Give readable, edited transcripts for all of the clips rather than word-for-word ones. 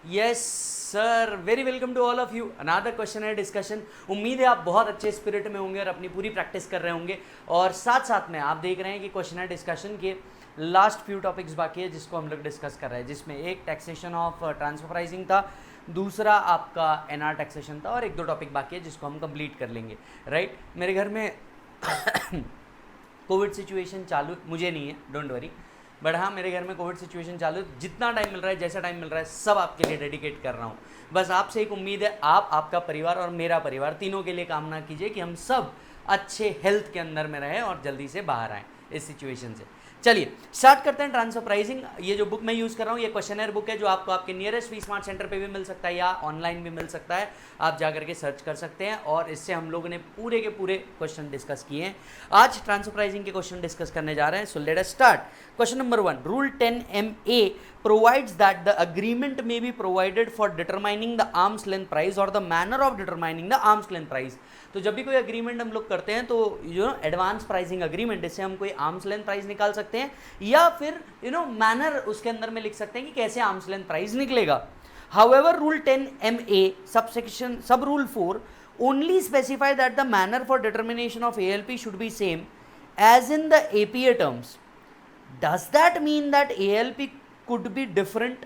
Yes sir, very welcome to all of you, another question है discussion. उम्मीद है आप बहुत अच्छे स्पिरिट में होंगे और अपनी पूरी प्रैक्टिस कर रहे होंगे, और साथ साथ में आप देख रहे हैं कि क्वेश्चन है डिस्कशन के लास्ट फ्यू टॉपिक्स बाकी है जिसको हम लोग डिस्कस कर रहे हैं, जिसमें एक टैक्सेशन ऑफ ट्रांसफर प्राइसिंग था, दूसरा आपका एनआर टैक्सेशन था, और एक दो टॉपिक बाकी है जिसको हम कंप्लीट कर लेंगे। राइट, मेरे घर में कोविड सिचुएशन चालू, मुझे नहीं है, डोंट वरी, बट हाँ मेरे घर में कोविड सिचुएशन चालू है। जितना टाइम मिल रहा है, जैसा टाइम मिल रहा है, सब आपके लिए डेडिकेट कर रहा हूँ। बस आपसे एक उम्मीद है, आप, आपका परिवार और मेरा परिवार तीनों के लिए कामना कीजिए कि हम सब अच्छे हेल्थ के अंदर में रहें और जल्दी से बाहर आएँ इस सिचुएशन से। चलिए स्टार्ट करते हैं ट्रांसफर प्राइसिंग। ये जो बुक मैं यूज़ कर रहा हूँ, ये क्वेश्चनर बुक है जो आपको आपके नियरेस्ट वी स्मार्ट सेंटर पे भी मिल सकता है या ऑनलाइन भी मिल सकता है, आप जा करके सर्च कर सकते हैं। और इससे हम लोगों ने पूरे के पूरे क्वेश्चन डिस्कस किए हैं। आज ट्रांसफर प्राइसिंग के क्वेश्चन डिस्कस करने जा रहे हैं। So let us start. Question number 1, rule 10MA provides that the agreement may be provided for determining the arm's length price or the manner of determining the arm's length price। तो जब भी कोई agreement हम लोग करते हैं तो advance pricing agreement, इससे हम कोई आर्म्स लेंथ प्राइस निकाल सकते हैं या फिर मैनर उसके अंदर में लिख सकते हैं कि कैसे आर्म्स लेंथ प्राइस निकलेगा। However, Rule 10MA subsection sub Rule 4 only specify that the manner for determination of ALP should be same as in the APA terms. Does that mean that ALP could be different?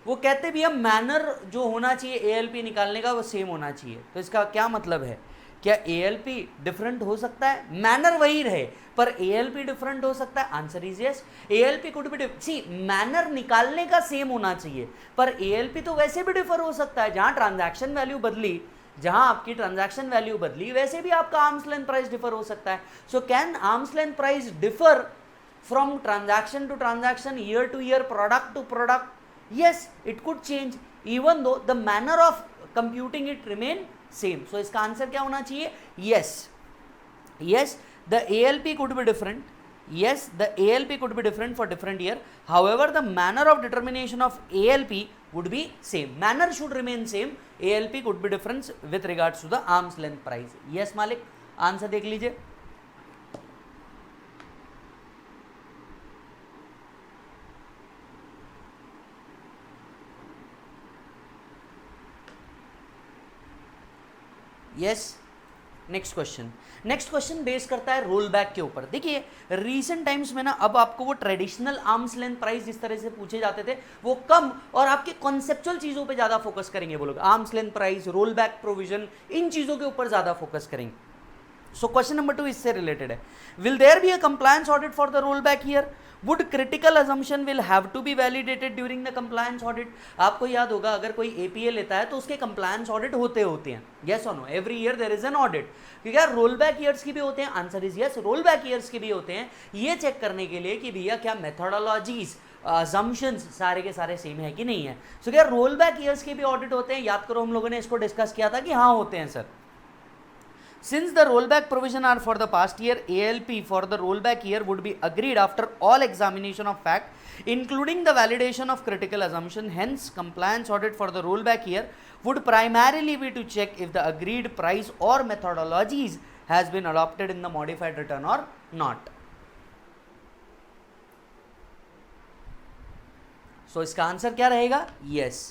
वो कहते भी हम manner जो होना चाहिए ALP निकालने का वो सेम होना चाहिए। तो इसका क्या मतलब है? क्या ALP डिफरेंट हो सकता है? मैनर वही रहे पर ALP डिफरेंट हो सकता है? Answer is yes. ALP could be see, manner निकालने का सेम होना चाहिए पर ALP तो वैसे भी डिफर हो सकता है। जहां ट्रांजैक्शन वैल्यू बदली, जहां आपकी ट्रांजैक्शन वैल्यू बदली, वैसे भी आपका आर्म्स लेंथ प्राइस डिफर हो सकता है। So can arm's length price differ from transaction to transaction, year to year, product to product? Yes, it could change even though the manner of computing it remain same. So इसका answer क्या होना चाहिए? Yes, yes, the ALP could be different. Yes, the ALP could be different for different year. However, the manner of determination of ALP would be same. Manner should remain same. ALP could be different with regards to the arm's length price. Yes, मालिक, answer देख लीजिए। Yes. Next question base करता है roll back के ऊपर। देखिए recent times में ना अब आपको वो ट्रेडिशनल आर्म्स लेंथ प्राइस जिस तरह से पूछे जाते थे वो कम, और आपके कॉन्सेप्चुअल चीजों पे ज्यादा फोकस करेंगे वो लोग। Arms length price, roll back provision, इन चीजों के ऊपर ज्यादा फोकस करेंगे। सो क्वेश्चन नंबर 2 इससे रिलेटेड है। Will there be a compliance audit for the roll back here? Would critical assumption will have to be validated during the compliance audit? आपको याद होगा अगर कोई एपीए लेता है तो उसके कंप्लायंस ऑडिट होते हैं। यस और no? Every year there is an audit. क्योंकि यार रोल बैक ईयर्स की भी होते हैं। Answer is yes, rollback years के भी होते हैं, ये चेक करने के लिए कि भैया क्या मेथोडोलॉजीज, assumptions सारे के सारे सेम है कि नहीं है। सो क्या रोल बैक ईयर्स के भी ऑडिट होते हैं? याद करो हम लोगों ने इसको डिस्कस किया था कि हाँ होते हैं sir. Since the rollback provision are for the past year, ALP for the rollback year would be agreed after all examination of fact, including the validation of critical assumption. Hence, compliance audit for the rollback year would primarily be to check if the agreed price or methodologies has been adopted in the modified return or not. So, इसका answer क्या रहेगा? Yes.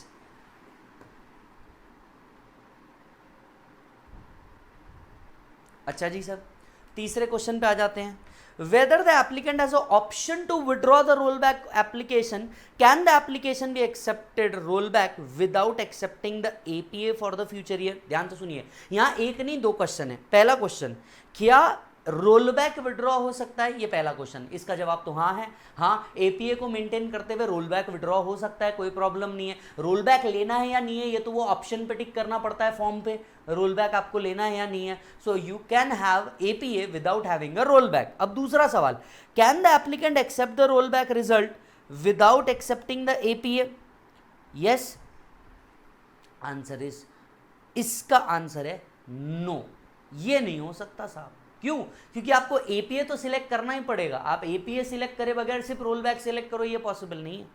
अच्छा जी sir, तीसरे question पे आ जाते हैं। Whether the applicant has a option to withdraw the roll back application, can the application be accepted rollback without accepting the APA for the future year? ध्यान से सुनिए, यहां एक नहीं दो क्वेश्चन है। पहला क्वेश्चन, क्या रोल बैक विड्रॉ हो सकता है? ये पहला क्वेश्चन, इसका जवाब तो हाँ है। हाँ, एपीए को मेंटेन करते हुए रोल बैक विड्रॉ हो सकता है, कोई प्रॉब्लम नहीं है। रोल बैक लेना है या नहीं है ये तो वो ऑप्शन पे टिक करना पड़ता है फॉर्म पे, रोल बैक आपको लेना है या नहीं है। So you can have APA without having a rollback. अब दूसरा सवाल, can the applicant accept the roll back result without accepting the APA? Yes, answer is, इसका आंसर है नो, ये नहीं हो सकता साहब। क्यों? क्योंकि आपको एपीए तो सिलेक्ट करना ही पड़ेगा। आप एपीए सिलेक्ट करे बगैर सिर्फ रोल बैक सिलेक्ट करो, ये पॉसिबल नहीं है।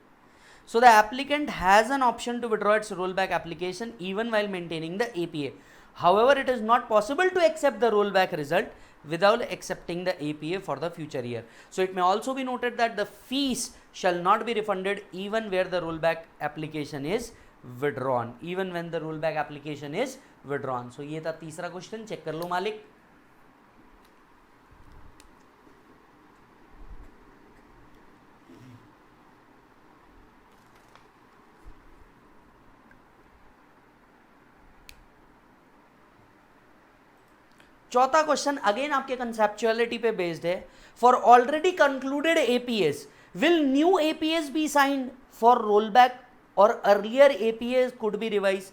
So the applicant has an option to withdraw its rollback application even while maintaining the APA. However, it is not possible to accept the rollback result without accepting the APA for the future year. So it may also be noted that the fees shall not be refunded even where the rollback application is withdrawn even when the rollback application is withdrawn. So ये था तीसरा question, check कर लो मालिक. चौथा question again आपके कंसेप्चुअलिटी पे based है. For already concluded APAs will new APAs be signed for role back और earlier APAs could be revise.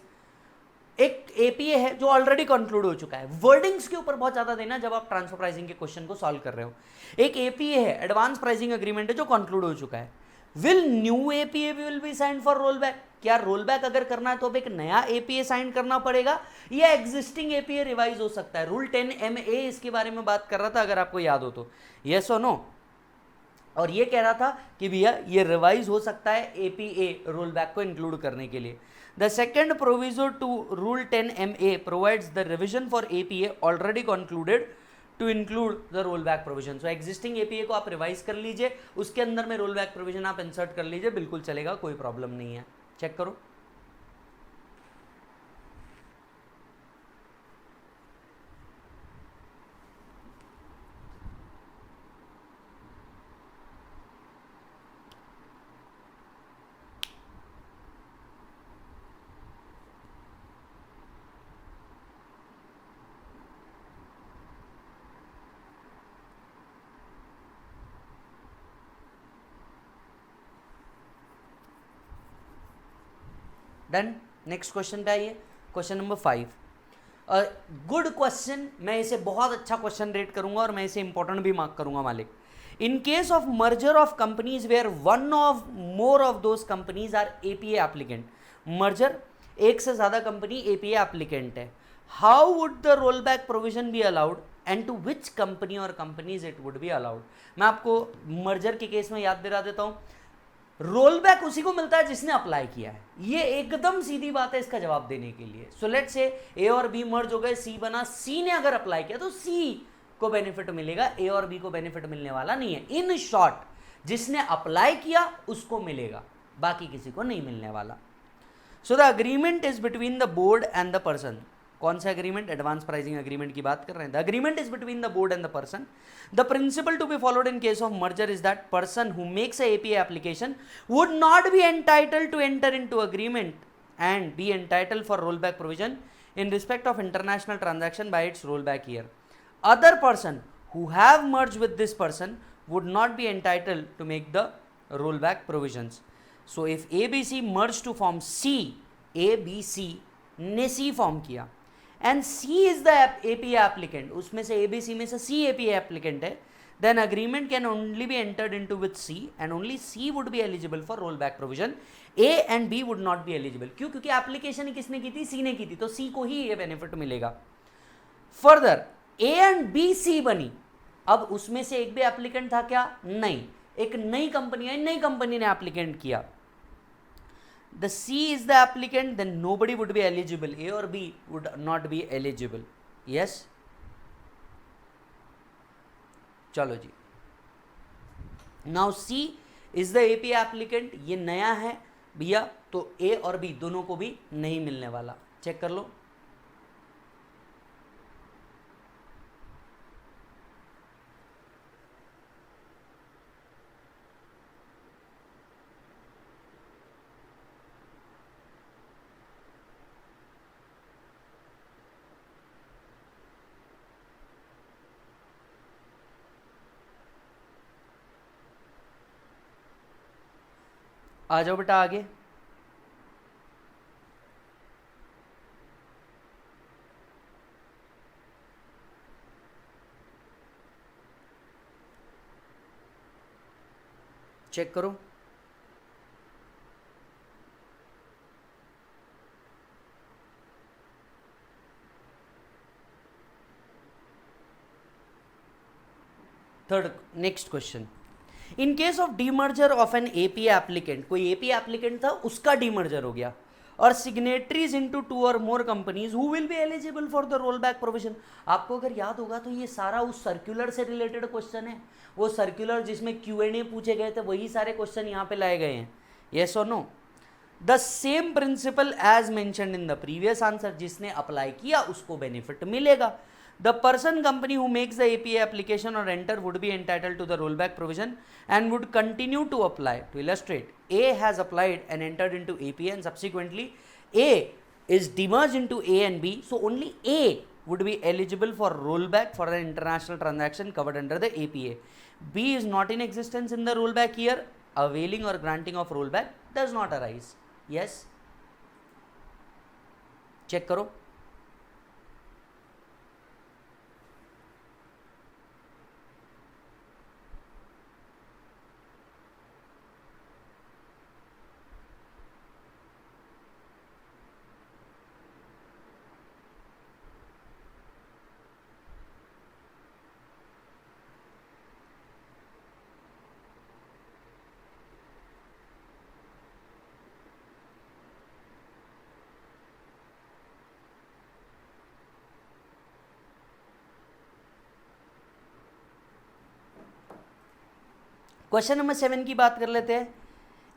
एक एपीए है जो ऑलरेडी कंक्लूड हो चुका है. वर्डिंग्स के ऊपर बहुत ज्यादा देना जब आप ट्रांसफर प्राइसिंग के क्वेश्चन को सॉल्व कर रहे हो. एक एपीए है, एडवांस प्राइसिंग एग्रीमेंट है जो कंक्लूड हो चुका है. Will new APA will be signed for roll back. क्या रोल बैक अगर करना है तो अब एक नया एपीए साइन करना पड़ेगा या एग्जिस्टिंग एपीए रिवाइज हो सकता है. रूल 10MA इसके बारे में बात कर रहा था अगर आपको याद हो तो. यस और नो. और ये कह रहा था कि भैया ये रिवाइज हो सकता है एपीए रोल बैक को इंक्लूड करने के लिए. The second proviso to rule 10MA provides the revision for APA already concluded to include the roll back provision. So existing APA को आप रिवाइज कर लीजिए, उसके अंदर में रोल बैक प्रोविजन आप इंसर्ट कर लीजिए, बिल्कुल चलेगा, कोई प्रॉब्लम नहीं है. चेक करो. डन. नेक्स्ट क्वेश्चन पे आइए. Question number 5. Good question. मैं इसे बहुत अच्छा क्वेश्चन रेट करूंगा और मैं इसे इंपॉर्टेंट भी मार्क करूंगा मालिक. In case of merger of companies where one of more of those companies are APA applicant. Merger, एक से ज्यादा कंपनी एपीए एप्लीकेंट है. How would the roll back provision be allowed and to which company और companies it would be allowed. मैं आपको merger के case में याद दिला देता हूं. रोल बैक उसी को मिलता है जिसने अप्लाई किया है. ये एकदम सीधी बात है इसका जवाब देने के लिए. सो लेट से ए और बी मर्ज हो गए, सी बना. सी ने अगर अप्लाई किया तो सी को बेनिफिट मिलेगा, ए और बी को बेनिफिट मिलने वाला नहीं है. इन शॉर्ट जिसने अप्लाई किया उसको मिलेगा, बाकी किसी को नहीं मिलने वाला. So the agreement is between the board and the person. कौन सा एग्रीमेंट? एडवांस प्राइसिंग एग्रीमेंट की बात कर रहे हैं. The agreement is between the board and the person. The principle to be followed in case of merger is that person who makes a APA application would not be entitled to enter into agreement and be entitled for roll back provision in respect of international transaction by its rollback year. Other person who have merged with this person would not be entitled to make the rollback provisions. So if ABC merged to form C, ABC ने C form किया and C is the APA applicant, उसमें से ABC में से C APA applicant है, then agreement can only be entered into with C and only C would be eligible for rollback provision. A and B would not be eligible. क्यों? क्योंकि application किसने की थी? C ने की थी, तो C को ही ये बेनिफिट मिलेगा. Further A and B C बनी. अब उसमें से एक भी एप्लीकेंट था क्या? नहीं. एक नई कंपनी आई, नई कंपनी ने एप्लीकेंट किया. The C is the applicant, then nobody would be eligible. A or B would not be eligible. Yes. चलो जी. Now C is the APA applicant. ये नया है भैया, तो A और B दोनों को भी नहीं मिलने वाला. चेक कर लो. आ जाओ बेटा आगे. चेक करो. Third next question. In case of demerger of an APA applicant, कोई एपीए एप्लीकेंट था, उसका डीमर्जर हो गया, और सिग्नेटरीज इनटू 2 और मोर companies who will be eligible for the roll back provision. आपको अगर याद होगा तो ये सारा उस सर्कुलर से रिलेटेड क्वेश्चन है. वो सर्कुलर जिसमें Q&A पूछे गए थे, वही सारे क्वेश्चन यहाँ पे लाए गए हैं. येस और no. The same principle as mentioned in the previous answer, जिसने अप्लाई किया उसको बेनिफिट मिलेगा. The person company who makes the APA application or enter would be entitled to the rollback provision and would continue to apply. To illustrate, A has applied and entered into APA and subsequently A is demerged into A and B, so only A would be eligible for rollback for an international transaction covered under the APA. B is not in existence in the rollback year. Availing or granting of rollback does not arise. Yes? Check करो. Question number 7 की बात कर लेते हैं.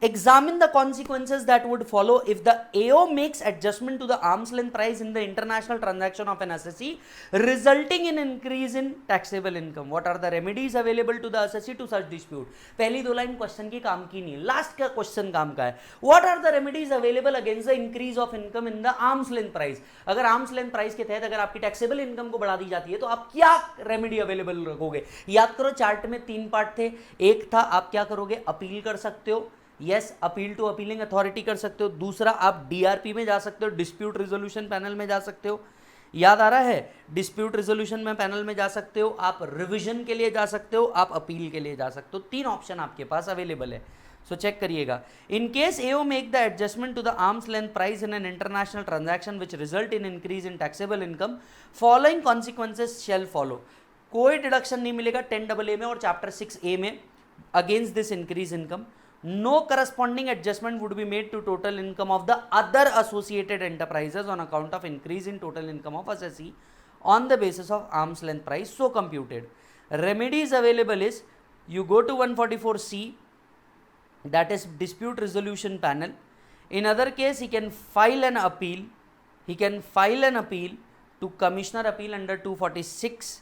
Examine the consequences that would follow if the AO makes adjustment to the arm's length price in the international transaction of an assessee, resulting in increase in taxable income. What are the remedies available to the assessee to such dispute? पहली दो line question की काम की नहीं, last का question काम का है. What are the remedies available against the increase of income in the arm's length price? अगर arm's length price के तहत अगर आपकी taxable income को बढ़ा दी जाती है तो आप क्या रेमेडी अवेलेबल रखोगे? याद करो चार्ट में 3 पार्ट थे. एक था आप क्या करोगे, अपील कर सकते हो. Yes, appeal to appealing authority कर सकते हो. दूसरा आप डीआरपी में जा सकते हो, डिस्प्यूट रिजोल्यूशन पैनल में जा सकते हो. याद आ रहा है, डिस्प्यूट रिजोल्यूशन में पैनल में जा सकते हो, आप रिवीजन के लिए जा सकते हो, आप अपील के लिए जा सकते हो. 3 ऑप्शन आपके पास अवेलेबल है. सो चेक करिएगा. In case AO make the adjustment to the arm's length price in an international transaction which result in increase in taxable income, following consequences shall follow. कोई डिडक्शन नहीं मिलेगा 10AA में और chapter 6A में against this increase income. No corresponding adjustment would be made to total income of the other associated enterprises on account of increase in total income of assessee on the basis of arm's length price so computed. Remedies available is you go to 144C, that is dispute resolution panel. In other case he can file an appeal. He can file an appeal to Commissioner Appeal under 246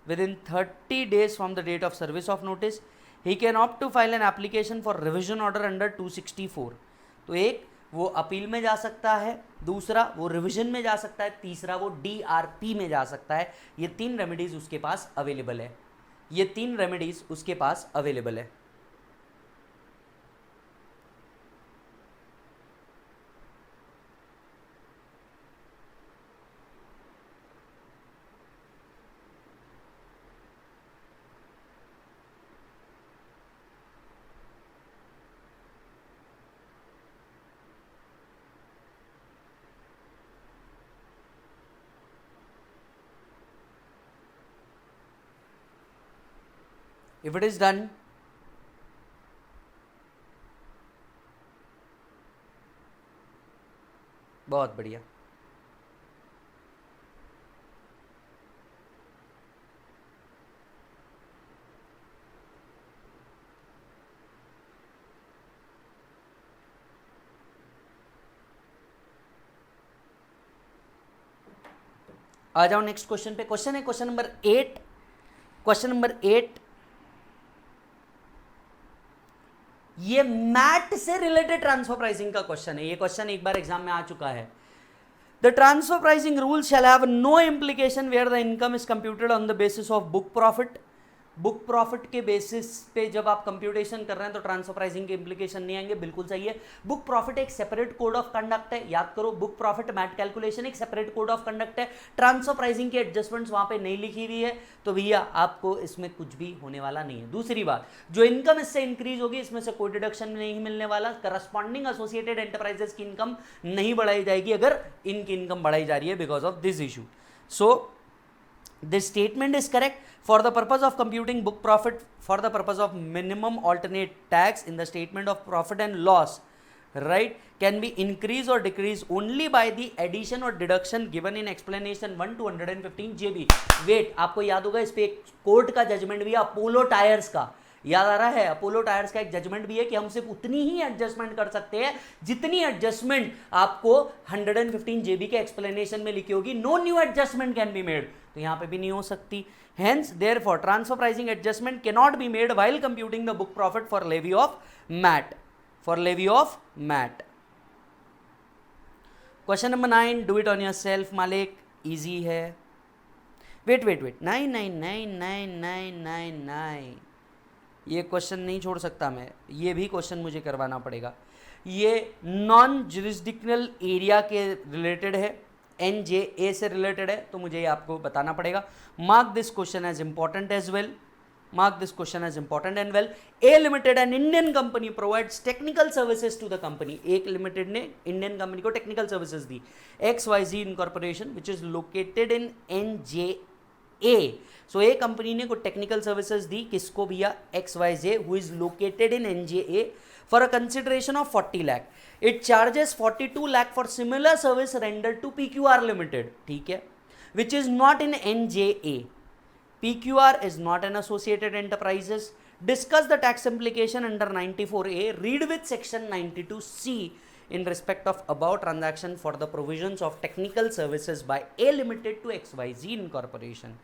within 30 days from the date of service of notice. He can opt to file an application for revision order under 264. तो एक वो appeal में जा सकता है, दूसरा वो revision में जा सकता है, तीसरा वो डीआरपी में जा सकता है. ये 3 रेमेडीज उसके पास अवेलेबल है. ये 3 रेमेडीज उसके पास अवेलेबल है. If it is done, बहुत बढ़िया. आ जाओ नेक्स्ट क्वेश्चन पे. क्वेश्चन है क्वेश्चन नंबर 8. क्वेश्चन नंबर 8 ये मैट से रिलेटेड ट्रांसफर प्राइसिंग का क्वेश्चन है. ये क्वेश्चन एक बार एग्जाम में आ चुका है. The transfer pricing rule shall have no implication where the income is computed on the basis of book profit. Book profit के बेसिस पे जब आप कंप्यूटेशन कर रहे हैं तो ट्रांसफर प्राइसिंग के इंप्लीकेशन नहीं आएंगे. बिल्कुल सही है. बुक प्रॉफिट एक सेपरेट कोड ऑफ कंडक्ट है. याद करो, बुक प्रॉफिट मैट कैलकुलेशन एक सेपरेट कोड ऑफ कंडक्ट है. ट्रांसफर प्राइसिंग की एडजस्टमेंट्स वहां पे नहीं लिखी हुई है, तो भैया आपको इसमें कुछ भी होने वाला नहीं है. दूसरी बात, जो इनकम इससे इंक्रीज होगी इसमें से कोई डिडक्शन नहीं मिलने वाला. करस्पॉन्डिंग एसोसिएटेड एंटरप्राइजेस की इनकम नहीं बढ़ाई जाएगी अगर इनकी इनकम बढ़ाई जा रही है because of this issue. So this statement is correct. For the purpose of computing book profit for the purpose of minimum alternate tax in the statement of profit and loss, right, can be increased or decreased only by the addition or deduction given in explanation 1 to 115 JB. Wait, आपको याद होगा इस पे एक court का judgement भी है Apollo tyres का. याद आ रहा है? अपोलो टायर्स का एक जजमेंट भी है कि हम सिर्फ उतनी ही एडजस्टमेंट कर सकते हैं जितनी एडजस्टमेंट आपको 115 जेबी के एक्सप्लेनेशन में लिखी होगी। No new adjustment can be made, तो यहां पे भी नहीं हो सकती। Hence, therefore, transfer pricing adjustment cannot be made while computing the book profit for levy of MAT. For levy of MAT. Question number 9. Do it on yourself, Malik. Easy है. Wait. 9. ये question नहीं छोड़ सकता मैं, ये भी question मुझे करवाना पड़ेगा। ये नॉन जुरिस्डिक्शनल एरिया के रिलेटेड है, NJA से रिलेटेड है, तो मुझे ये आपको बताना पड़ेगा। Mark this question as important as well, mark this question as important and well. A Limited, an Indian company, provides technical services to the company. एक लिमिटेड ने इंडियन कंपनी को technical services the. XYZ Incorporation which is located in NJA. So एक company ने को technical services दी, किसको भैया? XYZ who is located in NJA for a consideration of 40 lakh. It charges 42 lakh for similar service rendered to PQR Limited, ठीक है, which is not in NJA. PQR is not an associated enterprises. Discuss the tax implication under 94A. Read with section 92C in respect of above transaction for the provisions of technical services by A Limited to XYZ Incorporation.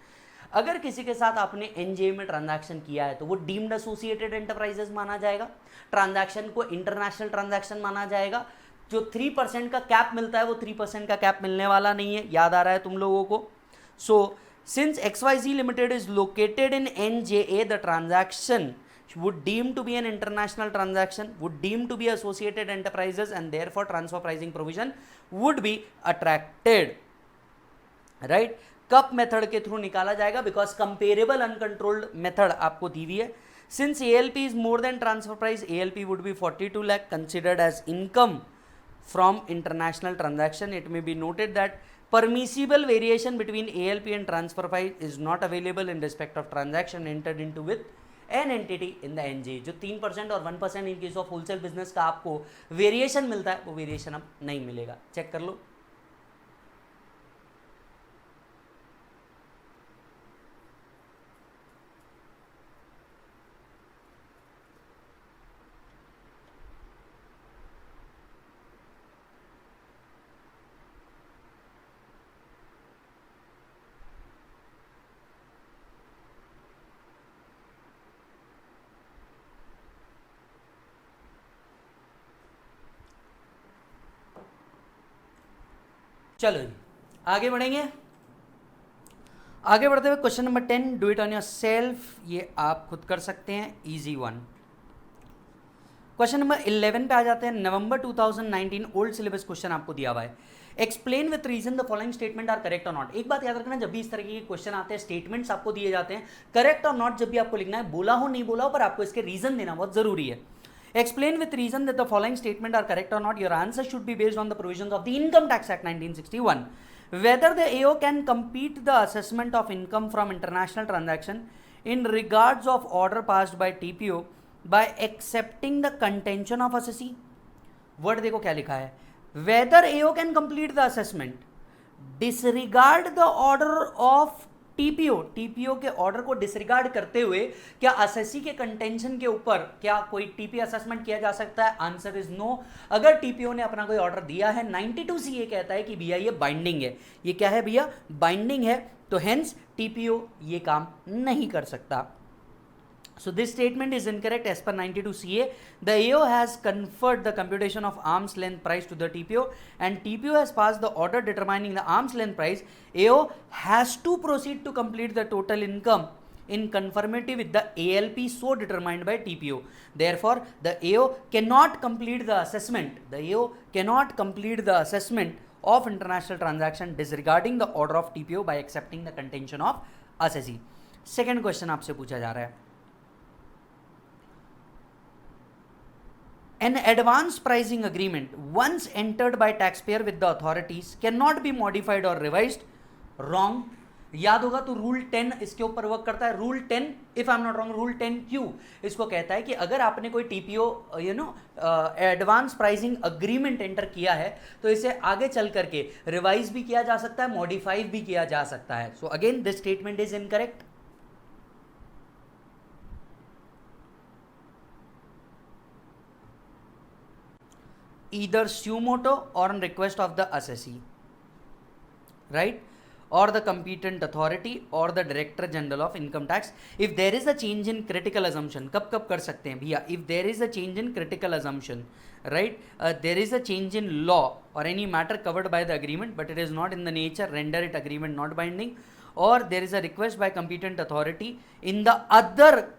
अगर किसी के साथ आपने NJA में transaction किया है तो वो डीम्ड एसोसिएटेड एंटरप्राइजेस माना जाएगा, ट्रांजैक्शन को इंटरनेशनल ट्रांजैक्शन माना जाएगा। जो 3% का कैप मिलता है वो 3% का कैप मिलने वाला नहीं है, याद आ रहा है तुम लोगों को? सो since XYZ Limited is located in NJA, the transaction would deem to be an international transaction, would deem to be associated enterprises, and therefore transfer pricing provision would be attracted. Right? Cup method के through निकाला जाएगा because comparable uncontrolled method आपको दी हुई है। Since ALP is more than transfer price, ALP would be 42 lakh considered as income from international transaction. It may be noted that permissible variation between ALP and transfer price is not available in respect of transaction entered into with an entity in the NJA. जो 3% और 1% इन case of wholesale business का आपको variation मिलता है वो variation अब नहीं मिलेगा। चेक कर लो। चलो जी आगे बढ़ेंगे। आगे बढ़ते हुए question number 10, do it on your self, ये आप खुद कर सकते हैं, इजी वन। क्वेश्चन नंबर 11 पे आ जाते हैं। नवंबर 2019 ओल्ड सिलेबस क्वेश्चन आपको दिया हुआ है। Explain with reason the following statement are correct और नॉट। एक बात याद रखना, जब भी इस तरह के क्वेश्चन आते हैं, स्टेटमेंट्स आपको दिए जाते हैं, करेक्ट और नॉट जब भी आपको लिखना है, बोला हो नहीं बोला हो, पर आपको इसके रीजन देना बहुत जरूरी है। Explain with reason that the following statement are correct or not. Your answer should be based on the provisions of the Income Tax Act 1961. Whether the AO can compete the assessment of income from international transaction in regards of order passed by TPO by accepting the contention of assessee. Word देखो क्या लिखा है, whether AO can complete the assessment, disregard the order of TPO के order को disregard करते हुए क्या assessee के कंटेंशन के ऊपर क्या कोई टीपी असेसमेंट किया जा सकता है? Answer is no. अगर टीपीओ ने अपना कोई ऑर्डर दिया है, 92C ये कहता है कि भैया ये बाइंडिंग है, ये क्या है भैया? बाइंडिंग है, तो हेंस टीपीओ ये काम नहीं कर सकता। So this statement is incorrect as per 92CA. The AO has conferred the computation of arm's length price to the TPO and TPO has passed the order determining the arm's length price. AO has to proceed to complete the total income in conformity with the ALP so determined by TPO. Therefore, the AO cannot complete the assessment. The AO cannot complete the assessment of international transaction disregarding the order of TPO by accepting the contention of assessee. Second question आपसे पूछा जा रहा है, an advance pricing agreement once entered by taxpayer with the authorities cannot be modified or revised. Wrong. याद होगा तो rule 10 इसके ऊपर वर्क करता है। Rule 10 if I am not wrong, rule 10Q इसको कहता है कि अगर आपने कोई TPO advance pricing agreement enter किया है तो इसे आगे चल करके रिवाइज भी किया जा सकता है, मॉडिफाई भी किया जा सकता है। So again this statement is incorrect. either suo motu or on request of the assessee, right, or the competent authority or the director general of income tax. If there is a change in critical assumption, कब कब कर सकते हैं भैया? if there is a change in critical assumption, right, there is a change in law or any matter covered by the agreement but it is not in the nature render it agreement not binding, or there is a request by competent authority in the other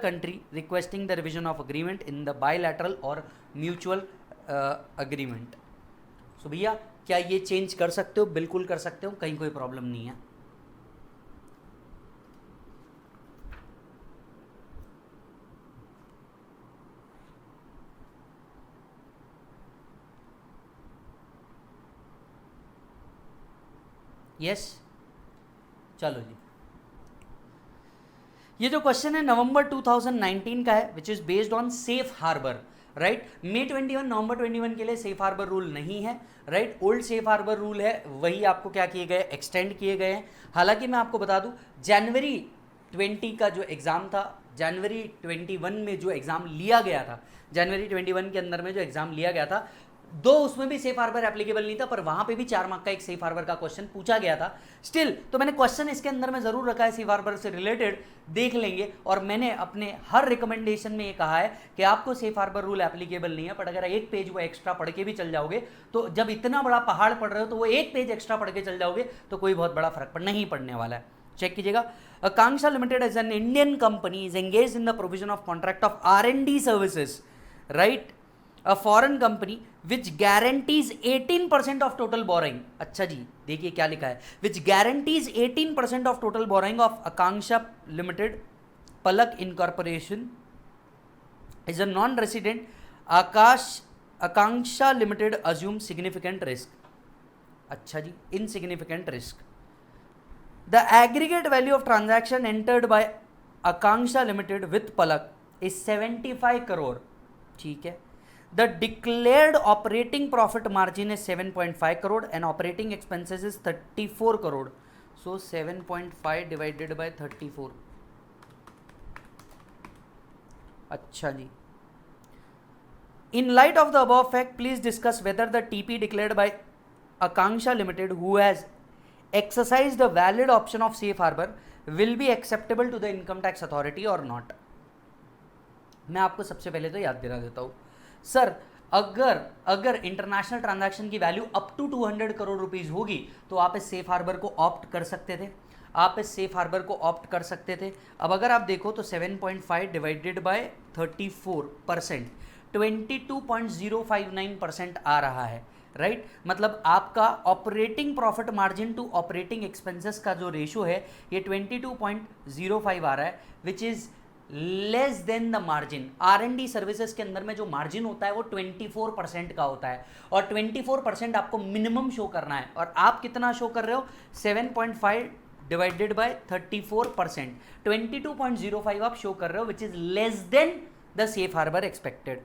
country requesting the revision of agreement in the bilateral or mutual agreement. So भैया क्या ये change कर सकते हो? बिल्कुल कर सकते हो, कहीं कोई प्रॉब्लम नहीं है. यस, चलो जी. ये जो क्वेश्चन है नवंबर 2019 का है, which is based on safe harbour, right. मई 21 नवंबर 21 के लिए सेफ हार्बर रूल नहीं है, right. Old safe harbour rule है, वही आपको क्या किए गए, एक्सटेंड किए गए हैं. हालांकि मैं आपको बता दूं, जनवरी 20 का जो एग्जाम था, जनवरी 21 में जो एग्जाम लिया गया था, जनवरी 21 के अंदर में जो एग्जाम लिया गया था, दो उसमें भी सेफ हार्बर एप्लीकेबल नहीं था, पर वहां पे भी 4 मार्क का एक सेफ हार्बर का क्वेश्चन पूछा गया था. स्टिल तो मैंने क्वेश्चन इसके अंदर में जरूर रखा है सेफ हार्बर से रिलेटेड, देख लेंगे. और मैंने अपने हर रिकमेंडेशन में ये कहा है कि आपको सेफ हार्बर रूल एप्लीकेबल नहीं है, पर अगर एक पेज वो एक्स्ट्रा पढ़ के भी चल जाओगे, तो जब इतना बड़ा पहाड़ पढ़ रहे हो तो वो एक पेज एक्स्ट्रा पढ़ के चल जाओगे तो कोई बहुत बड़ा फर्क नहीं पड़ने वाला है. चेक कीजिएगा. Akanksha limited as an Indian company is engaged in the provision of contract of R&D services, right, a foreign company which guarantees 18% of total borrowing. अच्छा जी, देखिए क्या लिखा है, which guarantees 18% of total borrowing of Akanksha Limited, Palak Incorporation is a non-resident. Akanksha Limited assumes significant risk. अच्छा जी, insignificant risk. The aggregate value of transaction entered by Akanksha Limited with Palak is 75 crore. ठीक है. The declared operating profit margin is 7.5 crore and operating expenses is 34 crore. So 7.5 divided by 34. अच्छा जी. In light of the above fact, please discuss whether the TP declared by Akanksha Limited, who has exercised the valid option of safe harbor, will be acceptable to the income tax authority or not. मैं आपको सबसे पहले तो याद दिला देता हूँ. Sir अगर इंटरनेशनल ट्रांजैक्शन की value up to 200 crore rupees होगी तो आप इस सेफ हार्बर को ऑप्ट कर सकते थे, आप इस सेफ हार्बर को ऑप्ट कर सकते थे. अब अगर आप देखो तो 7.5 डिवाइडेड बाय 34%, 22.059% आ रहा है, राइट. मतलब आपका operating profit margin to operating expenses का जो रेशो है ये 22.05 आ रहा है, which is less than the margin. R&D services के अंदर में जो मार्जिन होता है वो 24% का होता है, और 24% आपको मिनिमम शो करना है, और आप कितना शो कर रहे हो, 7.5 डिवाइडेड बाय 34%, 22.05 आप शो कर रहे हो, which is less than the safe harbour expected.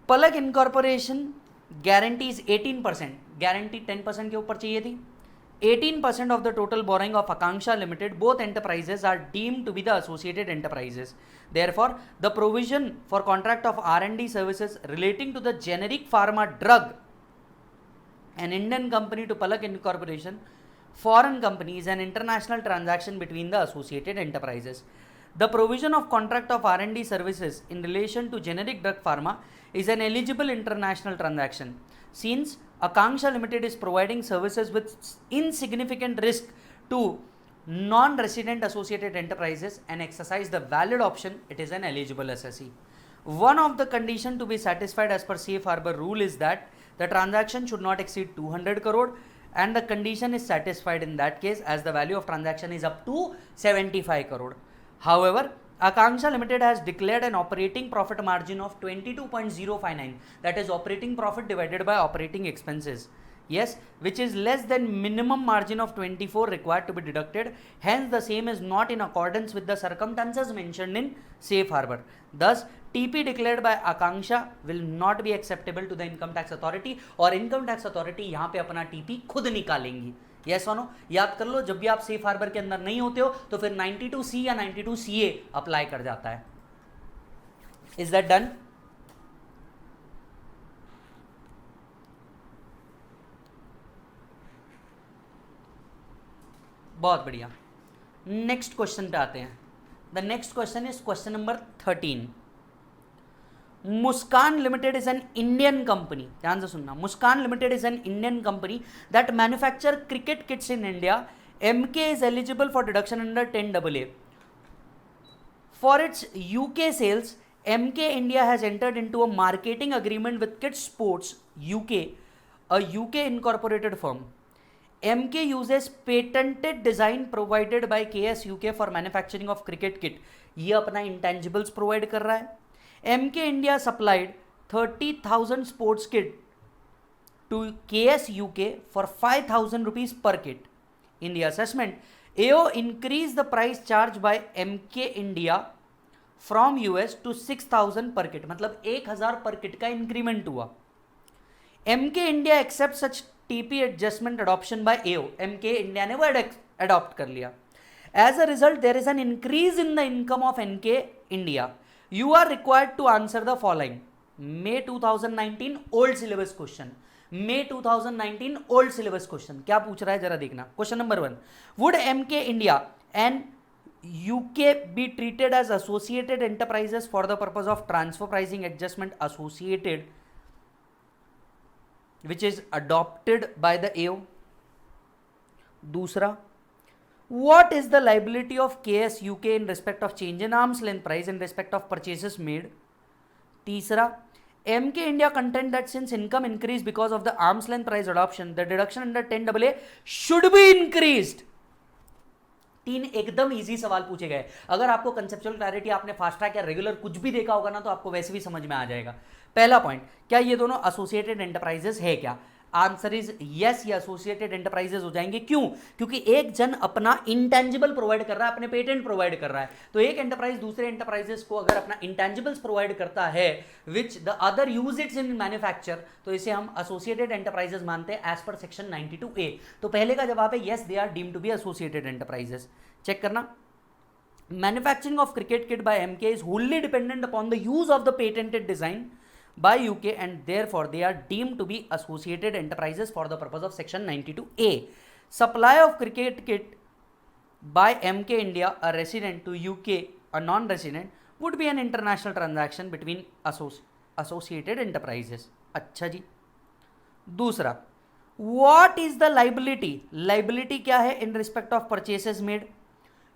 Palak incorporation guarantees 18%, guarantee 10% के ऊपर चाहिए थी. 18% of the total borrowing of Akanksha Limited, both enterprises are deemed to be the associated enterprises. Therefore, the provision for contract of R&D services relating to the generic pharma drug, an Indian company to Palak Incorporation, foreign company, is an international transaction between the associated enterprises. The provision of contract of R&D services in relation to generic drug pharma is an eligible international transaction. Since Akanksha Limited is providing services with insignificant risk to non-resident associated enterprises and exercise the valid option, it is an eligible assessee. One of the conditions to be satisfied as per safe harbor rule is that the transaction should not exceed 200 crore, and the condition is satisfied in that case as the value of transaction is up to 75 crore. However, Akanksha Limited has declared an operating profit margin of 22.059, that is operating profit divided by operating expenses, yes, which is less than minimum margin of 24 required to be deducted. Hence the same is not in accordance with the circumstances mentioned in safe harbor. Thus TP declared by Akanksha will not be acceptable to the income tax authority, और income tax authority यहाँ पे अपना TP खुद निकालेंगी. Yes और no, याद कर लो, जब भी आप सेफ हार्बर के अंदर नहीं होते हो तो फिर 92C या 92CA अप्लाई कर जाता है. Is that done? बहुत बढ़िया। नेक्स्ट क्वेश्चन पे आते हैं। The next question is question number 13। Muskan limited is an Indian company, ध्यान से सुनना, Muskan limited is an Indian company that manufacture cricket kits in India. MK is eligible for deduction under 10AA। For its UK sales, MK India has entered into a marketing agreement with Kids Sports UK, a UK incorporated firm. MK uses patented design provided by KS UK for manufacturing of cricket kit. ये अपना intangibles provide कर रहा है। MK India supplied 30,000 sports kit to KS UK for 5,000 rupees per kit. In the assessment, AO increased the price charged by MK India from US to 6,000 पर kit, मतलब 1,000 पर kit का increment हुआ। MK India accept such TP adjustment adoption by AO, MK India ने वो adopt कर लिया। As a result there is an increase in the income of MK India. You are required to answer the following. May 2019 old syllabus question, May 2019 old syllabus question क्या पूछ रहा है जरा देखना। Question number 1, would MK India and UK be treated as associated enterprises for the purpose of transfer pricing adjustment associated which is adopted by the AO? दूसरा, what is the liability of KS UK in respect of change in arm's length price in respect of purchases made? तीसरा, MK India contend that since income increased because of the arm's length price adoption, the deduction under 10AA should be increased. 3 एकदम easy सवाल पूछे गए। अगर आपको conceptual clarity, आपने fast track या regular कुछ भी देखा होगा ना, तो आपको वैसे भी समझ में आ जाएगा। पहला पॉइंट, क्या ये दोनों एसोसिएटेड एंटरप्राइजेस है क्या? आंसर इज यस, ये एसोसिएटेड एंटरप्राइजेस हो जाएंगे। क्यों? क्योंकि एक जन अपना इंटेंजिबल प्रोवाइड कर रहा है, अपने पेटेंट प्रोवाइड कर रहा है। तो एक एंटरप्राइज दूसरे एंटरप्राइजेस को अगर अपना इंटेंजिबल्स प्रोवाइड करता है which the other use it's in manufacture, तो इसे हम एसोसिएटेड एंटरप्राइजेस मानते हैं एज पर सेक्शन 92A। तो पहले का जवाब है yes, they are deemed to be associated enterprises. Check करना, manufacturing of cricket kit by MK is wholly dependent upon the use of the patented design by UK and therefore they are deemed to be associated enterprises for the purpose of section 92A. Supply of cricket kit by MK India, a resident, to UK, a non-resident, would be an international transaction between associated enterprises. अच्छा जी। दूसरा, what is the liability? Liability क्या है in respect of purchases made?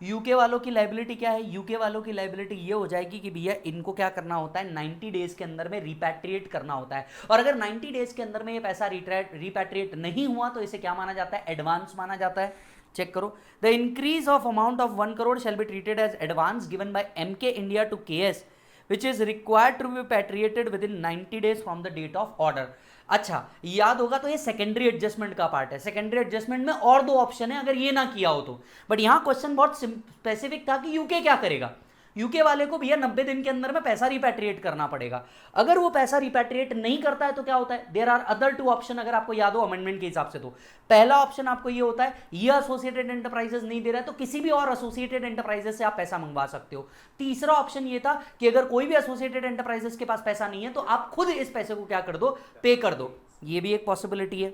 UK वालों की liability क्या है? UK वालों की लाइबिलिटी ये हो जाएगी कि भैया इनको क्या करना होता है, 90 डेज के अंदर में रिपैट्रिएट करना होता है। और अगर 90 डेज के अंदर में ये पैसा रिपैट्रिएट नहीं हुआ तो इसे क्या माना जाता है? एडवांस माना जाता है। चेक करो, the increase of amount of 1 crore shall be treated as advance given by MK India to KS which is required to be repatriated within 90 days from the date of order. अच्छा, याद होगा तो ये secondary adjustment का part है। Secondary adjustment में और 2 option है अगर ये ना किया हो तो, बट यहां क्वेश्चन बहुत स्पेसिफिक था कि यूके क्या करेगा। यूके वाले को भैया 90 दिन के अंदर में पैसा रिपैट्रिएट करना पड़ेगा। अगर वो पैसा रिपैट्रिएट नहीं करता है तो क्या होता है? देयर आर अदर 2 ऑप्शन, अगर आपको याद हो अमेंडमेंट के हिसाब से। तो पहला ऑप्शन आपको ये होता है, ये एसोसिएटेड एंटरप्राइजेस नहीं दे रहा है तो किसी भी और एसोसिएटेड एंटरप्राइजेस से आप पैसा मंगवा सकते हो। तीसरा ऑप्शन ये था कि अगर कोई भी एसोसिएटेड एंटरप्राइजेस के पास पैसा नहीं है तो आप खुद इस पैसे को क्या कर दो, पे कर दो। ये भी एक पॉसिबिलिटी है।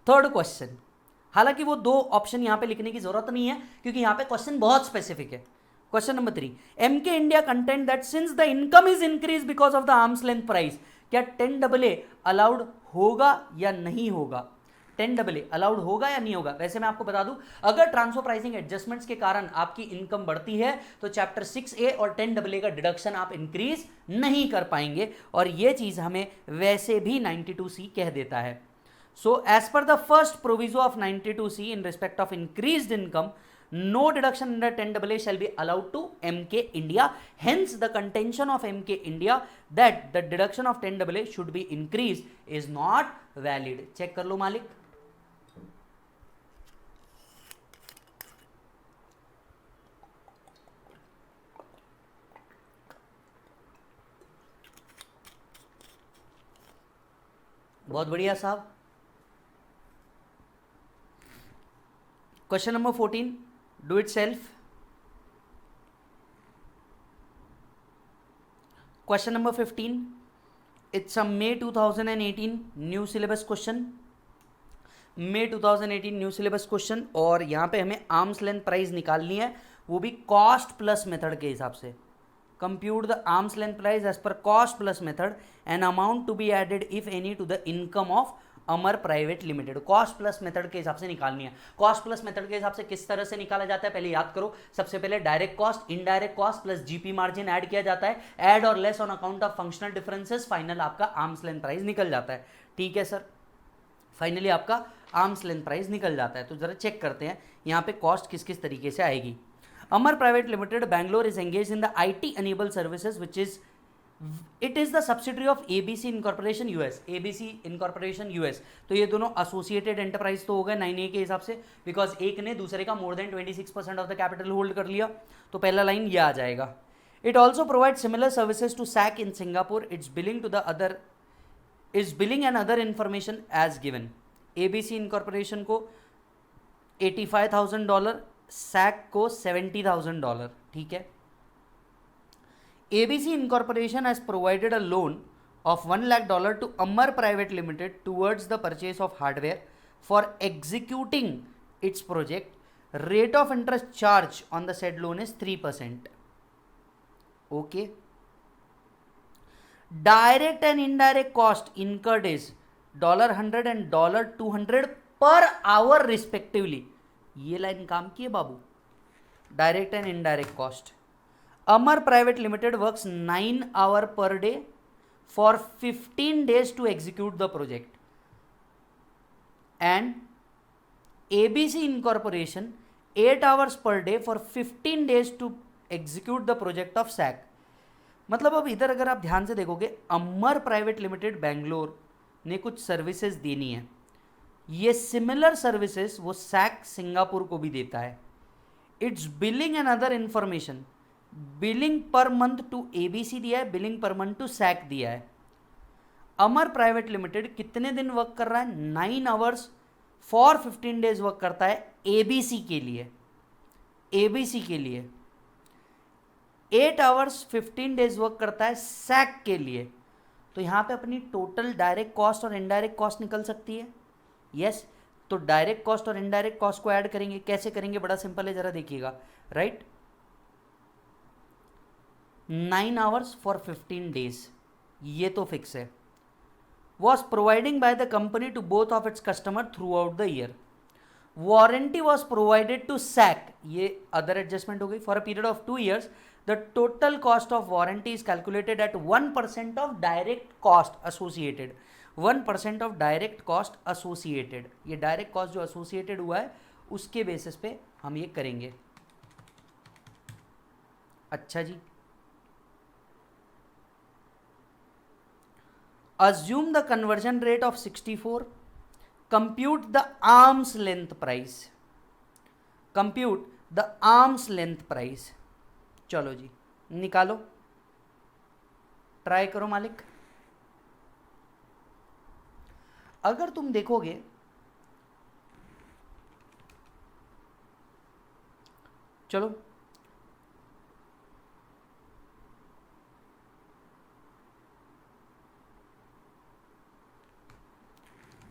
थर्ड क्वेश्चन, हालांकि वो 2 ऑप्शन यहां पे लिखने की जरूरत नहीं है क्योंकि यहां पे क्वेश्चन बहुत स्पेसिफिक है। Question number 3, MK India content that since the income is increase because of the arm's length price, क्या 10AA अलाउड होगा या नहीं होगा? 10AA अलाउड होगा या नहीं होगा? वैसे मैं आपको बता दूं, अगर ट्रांसफर प्राइसिंग एडजस्टमेंट्स के कारण आपकी इनकम बढ़ती है तो चैप्टर 6A और 10AA का डिडक्शन आप इंक्रीज नहीं कर पाएंगे, और ये चीज हमें वैसे भी 92C कह देता है। So as per the first proviso of 92C in respect of increased income, no deduction under 10AA shall be allowed to MK India. Hence the contention of MK India that the deduction of 10AA should be increased is not valid. check कर लो मालिक। बहुत बढ़िया साहब। Question number 14, do it self. Question number 15, it's a May 2018 new syllabus question. May 2018 new syllabus question, और यहाँ पे हमें arms length price निकालनी है, वो भी कॉस्ट प्लस मेथड के हिसाब से। Compute the arm's length price as per cost plus method and amount to be added if any to the income of Amar private limited. Cost plus method के हिसाब से निकालनी है। कॉस्ट प्लस मेथड के हिसाब से किस तरह से निकाला जाता है, पहले याद करो। सबसे पहले direct cost, indirect cost plus GP margin add किया जाता है, ऐड और less on account of functional differences, final आपका आर्म्स लेंथ प्राइस निकल जाता है। ठीक है सर, फाइनली आपका आर्म्स लेंथ प्राइस निकल जाता है। तो जरा चेक करते हैं यहाँ पे कॉस्ट किस किस तरीके से आएगी। Amar private limited Bangalore is engage in the IT enable services which is it is the subsidiary of ABC incorporation US. ABC incorporation US, तो ये दोनों एसोसिएटेड एंटरप्राइज तो हो गए 9A के हिसाब से, बिकॉज एक ने दूसरे का more than 26% of the capital hold कर लिया, तो पहला लाइन ये आ जाएगा। It also provide similar services to SAC in Singapore, its billing to the other is billing and other information as given. ABC incorporation को $85,000, SAC को $70,000। ठीक है। ABC Incorporation has provided a loan of $1 lakh to Amar Private Limited towards the purchase of hardware for executing its project. Rate of interest charge on the said loan is 3%. Okay. Direct and indirect cost incurred is $100 and $200 per hour respectively. ये line काम की है बाबू, direct and indirect cost. Amar Private Limited works 9 hours per day for 15 days to execute the project, and ABC Incorporation 8 hours per day for 15 days to execute the project of SAC। मतलब अब इधर अगर आप ध्यान से देखोगे, अमर private limited Bangalore ने कुछ सर्विसेज देनी है, ये सिमिलर सर्विसेज वो SAC सिंगापुर को भी देता है। Its billing and other information, billing per month to ABC दिया है, billing per month to SAC दिया है। अमर प्राइवेट लिमिटेड कितने दिन वर्क कर रहा है, 9 आवर्स फॉर 15 डेज वर्क करता है ABC के लिए, ABC के लिए 8 आवर्स 15 डेज वर्क करता है SAC के लिए। तो यहाँ पे अपनी टोटल डायरेक्ट कॉस्ट और इनडायरेक्ट कॉस्ट निकल सकती है। यस, तो डायरेक्ट कॉस्ट और इनडायरेक्ट कॉस्ट को ऐड करेंगे, कैसे करेंगे, बड़ा सिंपल है, जरा देखिएगा। राइट, 9 आवर्स फॉर 15 डेज, ये तो फिक्स है। Was providing by the company to both of its customer throughout the year. Warranty was provided to SAC, ये अदर एडजस्टमेंट हो गई, for a period of 2 years। The total cost of warranty is calculated at 1% of direct cost associated. 1% of direct cost associated, ये direct cost जो associated हुआ है उसके basis पे हम ये करेंगे। अच्छा जी, assume the conversion rate of 64, compute the arm's length price, compute the arm's length price। चलो जी निकालो, ट्राई करो मालिक। अगर तुम देखोगे चलो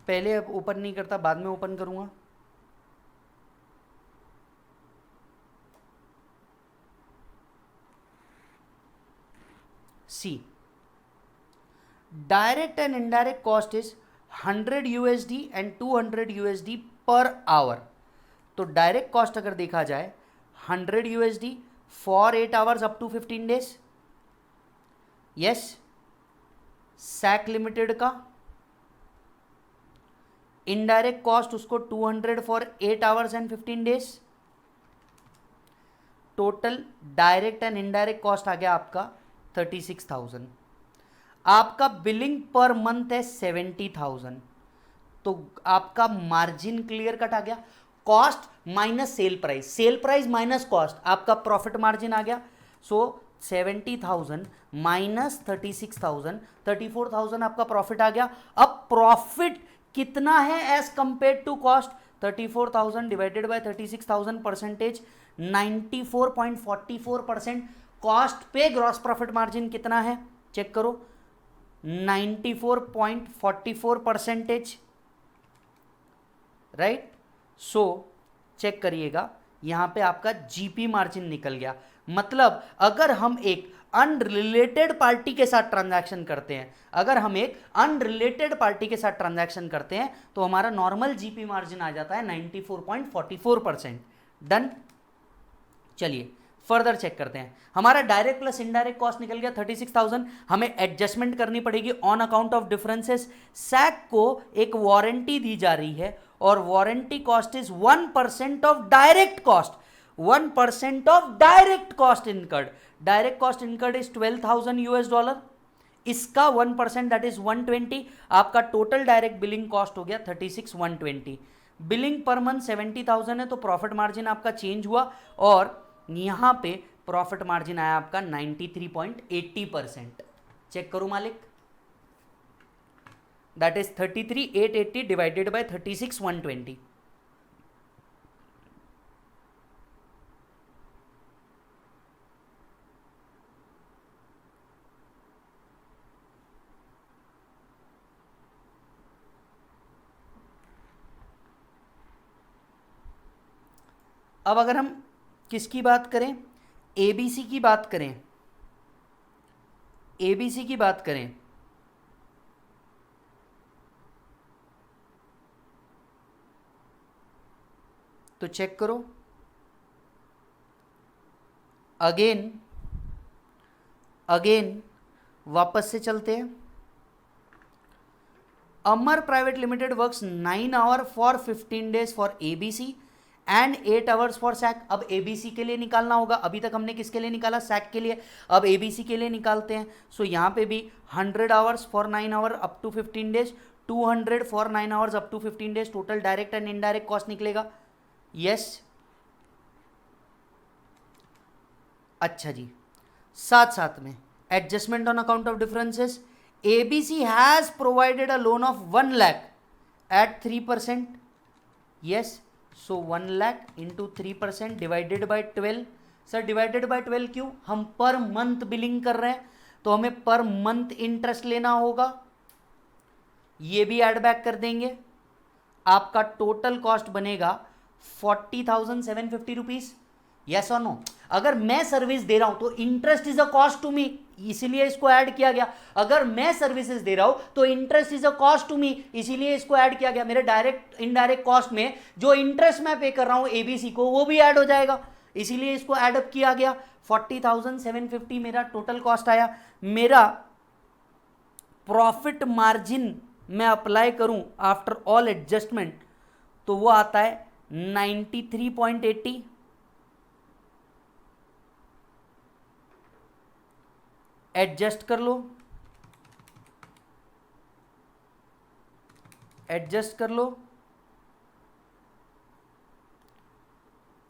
पहले अब ओपन नहीं करता, बाद में ओपन करूंगा। See, direct and indirect cost is $100 and $200 per our. तो डायरेक्ट कॉस्ट अगर देखा जाए $100 for 8 hours up to 15 days. Yes, SAC limited का इनडायरेक्ट कॉस्ट उसको 200 for 8 hours and 15 days. Total direct and indirect cost आ गया आपका 36,000। आपका बिलिंग पर मंथ है 70,000, तो आपका मार्जिन क्लियर कट आ गया। Cost minus sale price, sale price minus cost, आपका प्रॉफिट मार्जिन आ गया। सो 70,000 माइनस 36,000, 34,000 आपका प्रॉफिट आ गया। अब प्रॉफिट कितना है as compare to cost, 34,000 divided by 36,000, percentage 94.44%। Cost पे ग्रॉस प्रॉफिट मार्जिन कितना है चेक करो, 94.44%। राइट। सो चेक करिएगा, यहाँ पे आपका जीपी मार्जिन निकल गया। मतलब अगर हम एक अनरिलेटेड पार्टी के साथ ट्रांजैक्शन करते हैं, अगर हम एक अनरिलेटेड पार्टी के साथ ट्रांजैक्शन करते हैं तो हमारा नॉर्मल जीपी मार्जिन आ जाता है 94.44%। डन। चलिए फर्दर चेक करते हैं। हमारा डायरेक्ट प्लस इनडायरेक्ट कॉस्ट निकल गया 36,000। हमें एडजस्टमेंट करनी पड़ेगी on account of differences. SAC को एक वारंटी दी जा रही है और warranty cost is 1% of direct cost, 1% of direct cost incurred. Direct cost incurred is $12,000। इसका 1% दैट इज 120। आपका टोटल डायरेक्ट बिलिंग कॉस्ट हो गया 36,120। बिलिंग पर मंथ 70,000 है, तो प्रॉफिट मार्जिन आपका चेंज हुआ और यहां पे प्रॉफिट मार्जिन आया आपका 93.80%। चेक करो मालिक, दैट इज 33,880 डिवाइडेड बाय 36,120। अब अगर हम किसकी बात करें, एबीसी की बात करें, एबीसी की बात करें तो चेक करो अगेन वापस से चलते हैं। Amar private limited works 9 hour for 15 days for ABC and 8 hours for SAC. अब एबीसी के लिए निकालना होगा, अभी तक हमने किसके लिए निकाला, सैक के लिए, अब एबीसी के लिए निकालते हैं। सो यहां पे भी 100 hours for 9 hour up to 15 days, 200 for 9 hours up to 15 days. Total direct and indirect cost निकलेगा। यस अच्छा जी, साथ में adjustment on account of differences. ABC has provided a loan of 1 lakh at 3%। Yes, so 1 lakh into 3% divided by 12। Sir divided by 12 क्यों, हम per month billing कर रहे हैं तो हमें पर मंथ इंटरेस्ट लेना होगा। ये भी ऐड बैक कर देंगे, आपका टोटल कॉस्ट बनेगा 40,750 रुपीज। यस और नो। अगर मैं सर्विस दे रहा हूं तो interest is a cost to me, इसीलिए इसको ऐड किया गया। अगर मैं सर्विसेज दे रहा हूं तो interest is a cost to me, इसीलिए इसको ऐड किया गया। मेरे डायरेक्ट इनडायरेक्ट कॉस्ट में जो इंटरेस्ट मैं पे कर रहा हूं एबीसी को वो भी ऐड हो जाएगा, इसीलिए इसको ऐड अप किया गया। 40,750 मेरा टोटल कॉस्ट आया। मेरा प्रॉफिट मार्जिन मैं अप्लाई करूं आफ्टर ऑल एडजस्टमेंट तो वो आता है 93.80। एडजस्ट कर लो, एडजस्ट कर लो।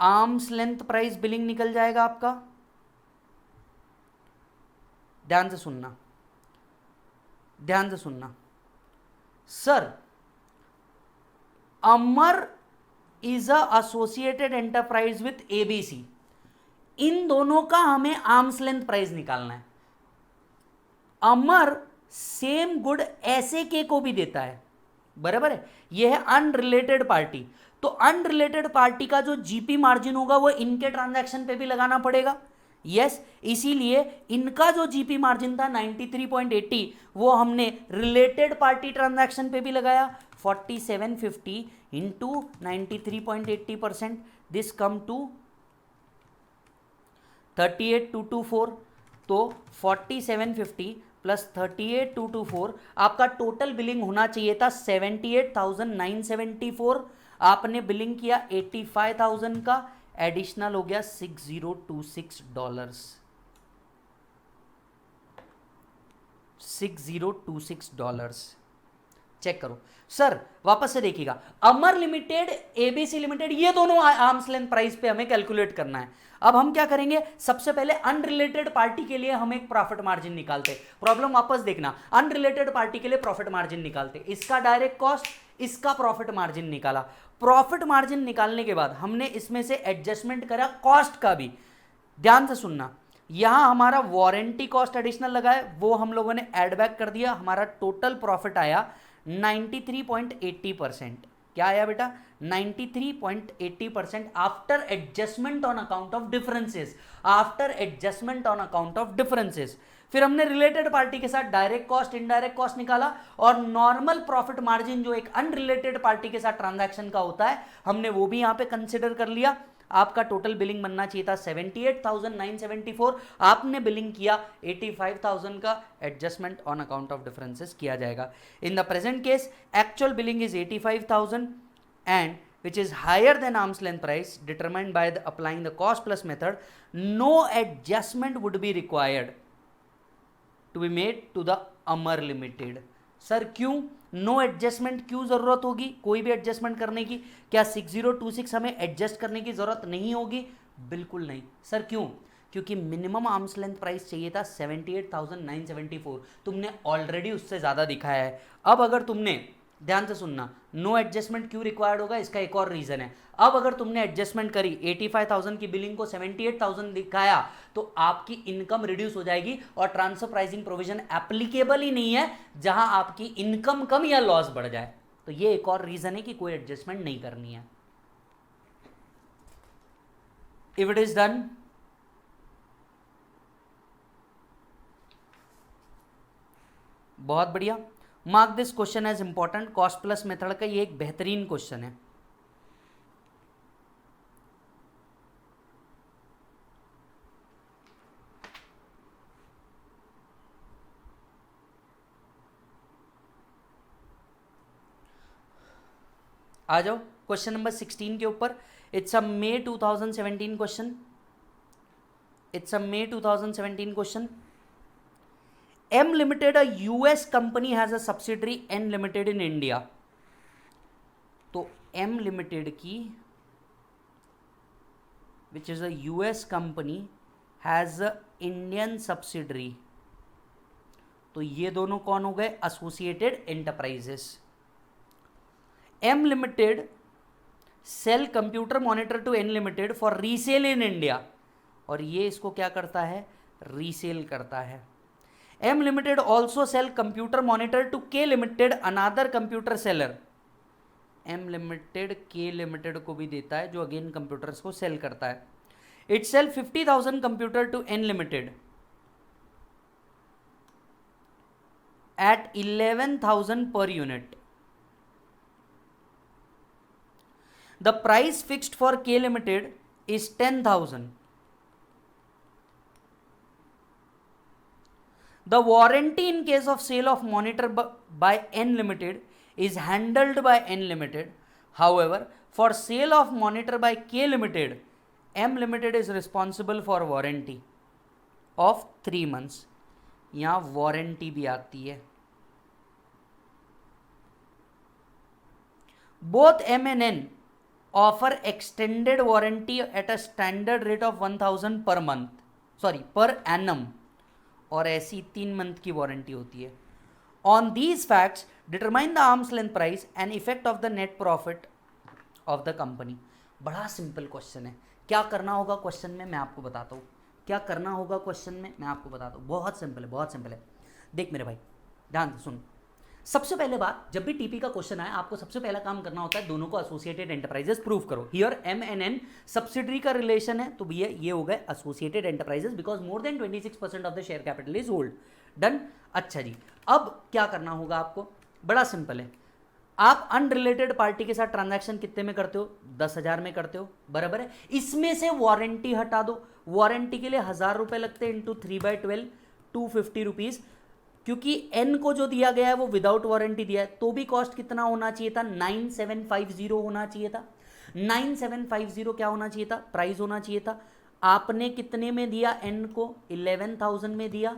आर्म्स लेंथ प्राइस बिलिंग निकल जाएगा आपका। ध्यान से सुनना, ध्यान से सुनना। Sir Amar is a associated enterprise with ABC, इन दोनों का हमें आर्म्स लेंथ प्राइस निकालना है। अमर सेम गुड एसएके को भी देता है, बराबर है, यह है अनरिलेटेड पार्टी। तो अनरिलेटेड पार्टी का जो जीपी मार्जिन होगा वो इनके ट्रांजैक्शन पे भी लगाना पड़ेगा। यस, इसीलिए इनका जो जीपी मार्जिन था 93.80 वो हमने रिलेटेड पार्टी ट्रांजैक्शन पे भी लगाया। 4750 इंटू 93.80%, दिस कम टू 38,224। तो 4750 प्लस 38,224 आपका टोटल बिलिंग होना चाहिए था 78,974। आपने बिलिंग किया 85,000 का, एडिशनल हो गया $6026। $6026। चेक करो सर, वापस से देखिएगा। अमर लिमिटेड, एबीसी लिमिटेड, ये दोनों आर्म्स लेंथ प्राइस पे हमें कैलकुलेट करना है। अब हम क्या करेंगे, सबसे पहले अनरिलेटेड पार्टी के लिए हम एक प्रॉफिट मार्जिन निकालते। प्रॉब्लम वापस देखना, अनरिलेटेड पार्टी के लिए प्रॉफिट मार्जिन निकालते। इसका डायरेक्ट कॉस्ट, इसका प्रॉफिट मार्जिन निकाला। प्रॉफिट मार्जिन निकालने के बाद हमने इसमें से एडजस्टमेंट करा कॉस्ट का भी। ध्यान से सुनना, यहां हमारा वारंटी कॉस्ट एडिशनल लगा है, वो हम लोगों ने एड बैक कर दिया। हमारा टोटल प्रॉफिट आया 93.80%। क्या आया बेटा 93.80% after adjustment on account of differences, after adjustment on account of differences. फिर हमने रिलेटेड पार्टी के साथ डायरेक्ट कॉस्ट इनडायरेक्ट कॉस्ट निकाला और नॉर्मल प्रॉफिट मार्जिन जो एक अनरिलेटेड पार्टी के साथ ट्रांजैक्शन का होता है हमने वो भी यहां पे कंसिडर कर लिया। आपका टोटल बिलिंग बनना चाहिए था 78,974, आपने बिलिंग किया 85,000 का, adjustment on account of differences किया जाएगा। In the present case actual billing is 85,000 and which is higher than arm's length price determined by applying the cost plus method, no adjustment would be required to be made to the Amar Limited। Sir क्यों no adjustment, क्यों जरूरत होगी कोई भी adjustment करने की? क्या 6026 हमें एडजस्ट करने की जरूरत नहीं होगी? बिल्कुल नहीं। सर क्यों? क्योंकि मिनिमम आर्म्स लेंथ प्राइस चाहिए था 78,974, तुमने ऑलरेडी उससे ज्यादा दिखाया है। अब अगर तुमने, ध्यान से सुनना, नो एडजस्टमेंट क्यों रिक्वायर्ड होगा इसका एक और रीजन है। अब अगर तुमने एडजस्टमेंट करी 85,000 की बिलिंग को 78,000 दिखाया तो आपकी इनकम रिड्यूस हो जाएगी और ट्रांसफर प्राइसिंग प्रोविजन एप्लीकेबल ही नहीं है जहां आपकी इनकम कम या लॉस बढ़ जाए। तो ये एक और रीजन है कि कोई एडजस्टमेंट नहीं करनी है। इफ इट इज डन, बहुत बढ़िया। Mark this question as important, cost plus method का ये एक बेहतरीन क्वेश्चन है। आ जाओ क्वेश्चन नंबर 16 के ऊपर। It's a may 2017 question, it's a may 2017 question. M Limited, a US company, has a subsidiary N Limited in India। तो M Limited की, which is a US company, has a Indian subsidiary। तो ये दोनों कौन हो गए? Associated enterprises. M Limited sell computer monitor to N Limited for resale in India, और ये इसको क्या करता है? रीसेल करता है। M Limited also sell computer monitor to K Limited, another computer seller। M Limited K Limited को भी देता है जो अगेन कंप्यूटर्स को सेल करता है। It sell 50,000 computer to N Limited at 11,000 per unit। The price fixed for K Limited is 10,000। The warranty in case of sale of monitor by N Limited is handled by N Limited. However, for sale of monitor by K Limited, M Limited is responsible for warranty of 3 months। यहाँ warranty भी आती है। Both M and N offer extended warranty at a standard rate of 1,000 per month, sorry per annum, और ऐसी 3 month की warranty होती है। On these facts determine the arm's length price and effect of the net profit of the company. बड़ा simple question है। क्या करना होगा क्वेश्चन में मैं आपको बताता हूँ, क्या करना होगा क्वेश्चन में मैं आपको बताता हूँ। बहुत सिंपल है, बहुत सिंपल है। देख मेरे भाई, ध्यान से सुन। सबसे पहले बात, जब भी टीपी का क्वेश्चन आए आपको सबसे पहला काम करना होता है दोनों को एसोसिएटेड एंटरप्राइजेस प्रूव करो। Here M and N subsidiary का रिलेशन है, तो भैया ये हो गए associated enterprises because more than 26% of the share capital is hold. Done. अच्छा जी, अब क्या करना होगा आपको? बड़ा सिंपल है। आप अनरिलेटेड पार्टी के साथ ट्रांजैक्शन कितने में करते हो? 10,000 में करते हो, बराबर है। इसमें से वारंटी हटा दो। वारंटी के लिए 1,000 रुपए लगते हैं इंटू 3/12, 250 रुपीज। क्योंकि N को जो दिया गया है वो विदाउट वारंटी दिया है, तो भी कॉस्ट कितना होना चाहिए था? 9750 होना चाहिए था। 9750 क्या होना चाहिए था? प्राइस होना चाहिए था। आपने कितने में दिया? N को 11,000 में दिया,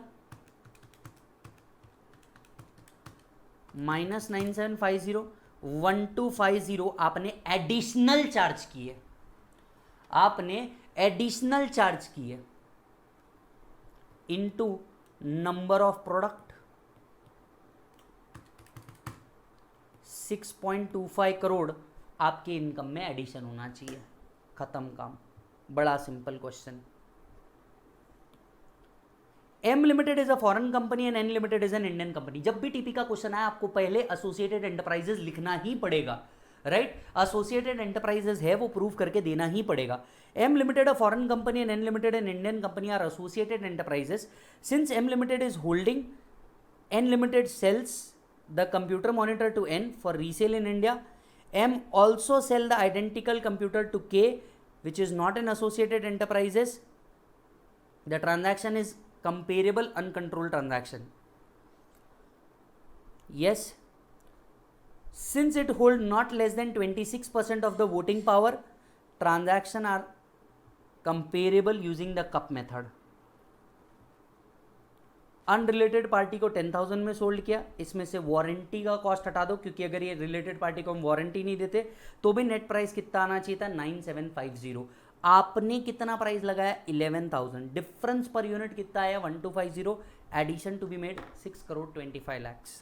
माइनस 9750, 1250 आपने एडिशनल चार्ज किए, आपने एडिशनल चार्ज किए into number of product 6.25 crore आपके इनकम में एडिशन होना चाहिए। खत्म काम। बड़ा simple question. M limited is a foreign company and N limited is an Indian company. जब भी टीपी का क्वेश्चन आए आपको पहले एसोसिएटेड एंटरप्राइजेस लिखना ही पड़ेगा। राइट। एसोसिएटेड एंटरप्राइजेज है वो प्रूव करके देना ही पड़ेगा। M limited a foreign company and N limited an Indian company are associated enterprises since M limited is holding N Limited sells the computer monitor to N for resale in India. M also sell the identical computer to K, which is not an associated enterprises. The transaction is comparable uncontrolled transaction. Yes. Since it hold not less than 26% of the voting power, transaction are comparable using the cup method. Unrelated party को 10,000 में sold किया, इसमें से warranty का cost हटा दो क्योंकि अगर ये रिलेटेड पार्टी को हम वारंटी नहीं देते तो भी नेट प्राइस कितना आना चाहिए था 9750। आपने कितना प्राइस लगाया 11,000, डिफरेंस पर यूनिट कितना आया 1250, addition to be made 6 crore 25 lakhs।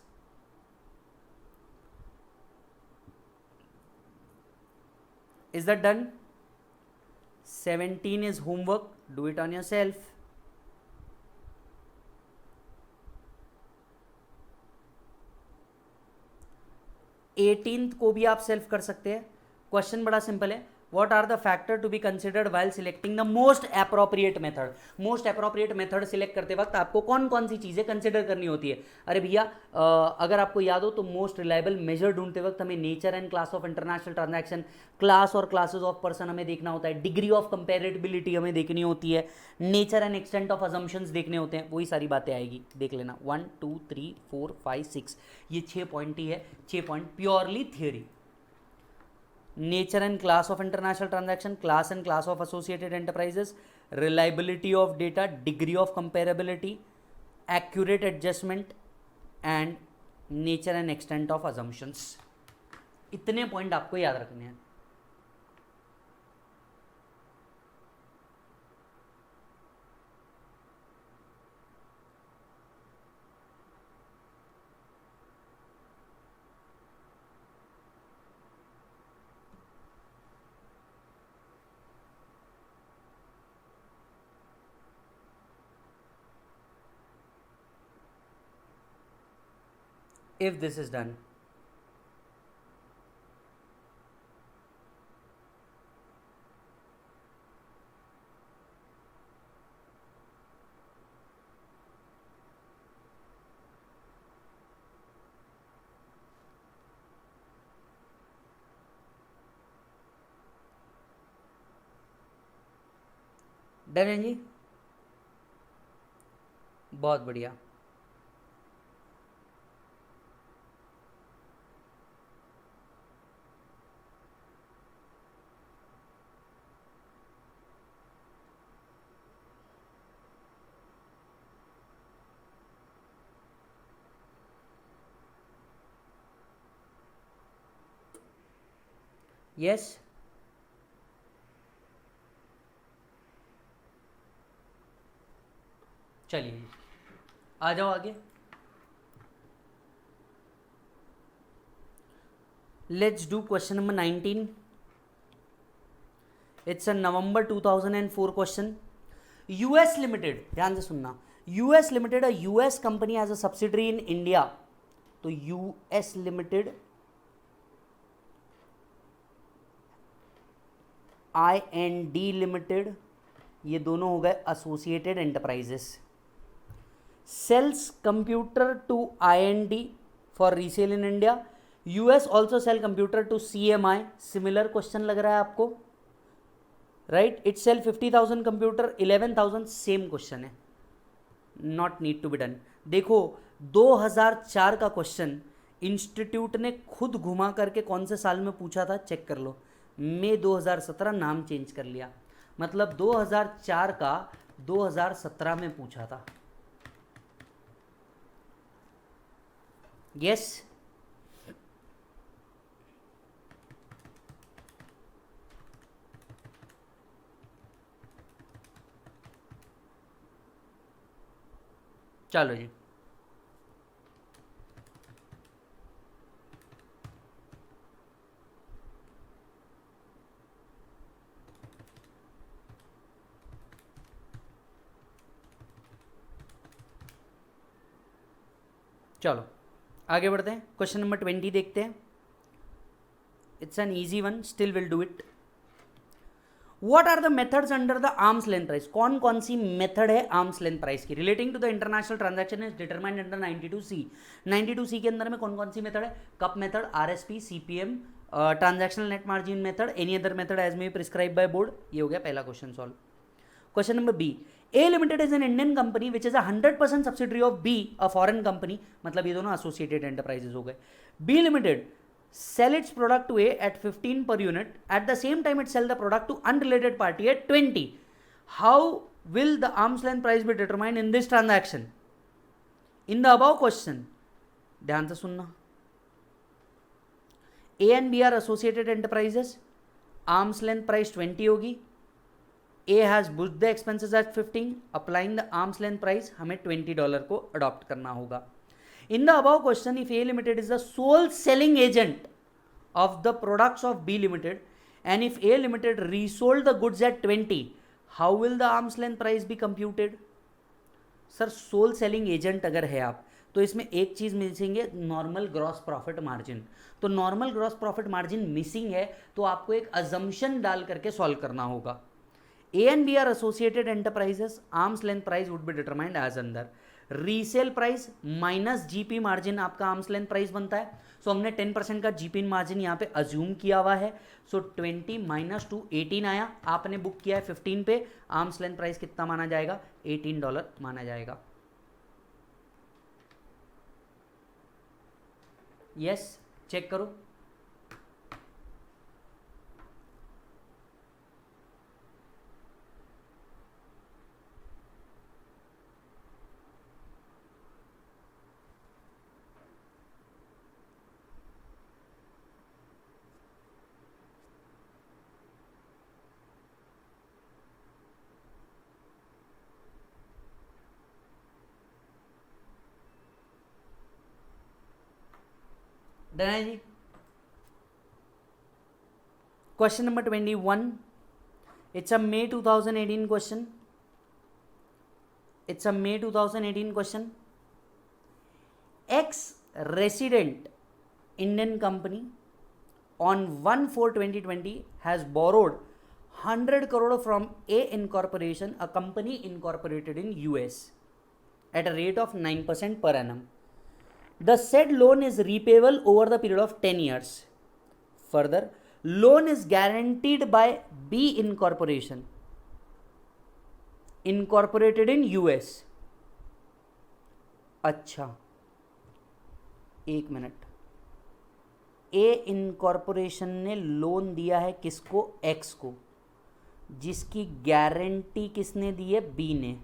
Is that done? 17 is homework, do it on yourself. 18th को भी आप सेल्फ कर सकते हैं। क्वेश्चन बड़ा सिंपल है, what are the factor to be considered while selecting the most appropriate method. Most appropriate method select करते वक्त आपको कौन कौन सी चीज़ें कंसिडर करनी होती है? अरे भैया अगर आपको याद हो तो मोस्ट रिलायबल मेजर ढूंढते वक्त हमें nature and class of international transaction, class और क्लासेस ऑफ पर्सन हमें देखना होता है, डिग्री ऑफ कंपेरेबिलिटी हमें देखनी होती है, nature and extent of assumptions देखने होते हैं, वही सारी बातें आएगी, देख लेना। 1 2 3 4 5 6 ये 6 पॉइंट ही है, 6 point purely theory. Nature and class of international transaction, class and class of associated enterprises, reliability of data, degree of comparability, accurate adjustment and nature and extent of assumptions. इतने पॉइंट आपको याद रखने हैं। If this is done, done है जी, बहुत बढ़िया। Yes चलिए आ जाओ आगे। Let's do question number 19। It's a November 2004 question. US limited, ध्यान से सुनना, US limited a US company as a subsidiary in India. तो यूएस लिमिटेड IND लिमिटेड, ये दोनों हो गए associated enterprises. Sells computer to IND for resale in India. US also sell computer to CMI। Similar question लग रहा है आपको, right? It sell 50,000 कंप्यूटर, 11,000, सेम क्वेश्चन है, not need to be done. देखो 2004 का क्वेश्चन इंस्टीट्यूट ने खुद घुमा करके कौन से साल में पूछा था, चेक कर लो। मई 2017, नाम चेंज कर लिया, मतलब 2004 का 2017 में पूछा था। यस चलो जी, चलो आगे बढ़ते हैं। क्वेश्चन नंबर 20 देखते हैं। it's an easy one, still we'll do it. What are the methods under the arm's length price? कौन कौन सी मेथड है आर्म्स लेंथ प्राइस की? Relating to the international transaction is determined under 92C. 92C के अंदर में कौन कौन सी मेथड है? CUP method, RSP, CPM, transactional net margin method, any other method as may prescribe by board. ये हो गया पहला question solve. Question number B. A Limited is an Indian company which is a 100% subsidiary of B, a foreign company. मतलब ये दोनों associated enterprises हो गए. B Limited sell its product to A at 15 per unit. At the same time, it sell the product to unrelated party at 20. How will the arm's length price be determined in this transaction? In the above question, ध्यान से सुनना. A and B are associated enterprises. Arm's length price 20 होगी. A has booked the expenses at 15. Applying the arm's length price, हमें $20 को adopt करना होगा. In the above question, if A Limited is the sole selling agent of the products of B Limited, and if A Limited resold the goods at 20, how will the arm's length price be computed? Sir sole selling agent अगर है आप तो इसमें एक चीज़ missing है, normal gross profit margin. तो normal gross profit margin missing है तो आपको एक अजम्पशन डाल करके सॉल्व करना होगा. A and B are associated enterprises. Arm's length price would be determined as under resale price minus GP margin आपका आर्म्स लेंथ प्राइस बनता है. सो हमने 10% का जीपी मार्जिन यहाँ पे अज्यूम किया हुआ है. सो 20 माइनस 2 18 आया. आपने बुक किया है 15 पे. आर्म्स लेंथ प्राइस कितना माना जाएगा? $18 माना जाएगा. यस चेक करो. डन है जी. Question number 21. It's a May 2018 question. It's a May 2018 question. Ex resident Indian company on 1/4/2020 has borrowed 100 crore from A Incorporation, a company incorporated in US, at a rate of 9% per annum. The said loan is repayable over the period of 10 years. Further, loan is guaranteed by B Incorporation, incorporated in US. अच्छा, एक minute. ए incorporation ने loan दिया है किसको? X को, जिसकी guarantee किसने दी है? बी ने.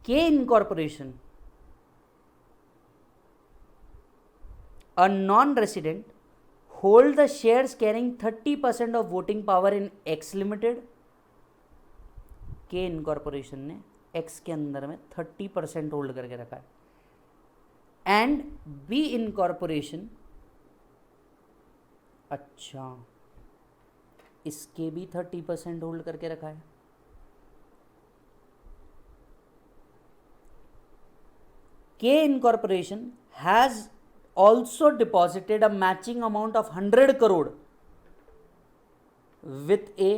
K Incorporation, a non-resident, hold the shares carrying 30% of voting power in X Limited. K Incorporation ने X के अंदर में 30% होल्ड करके रखा है. एंड B Incorporation, अच्छा, इसके भी 30% होल्ड करके रखा है. K Incorporation has also deposited a matching amount of 100 crore with A.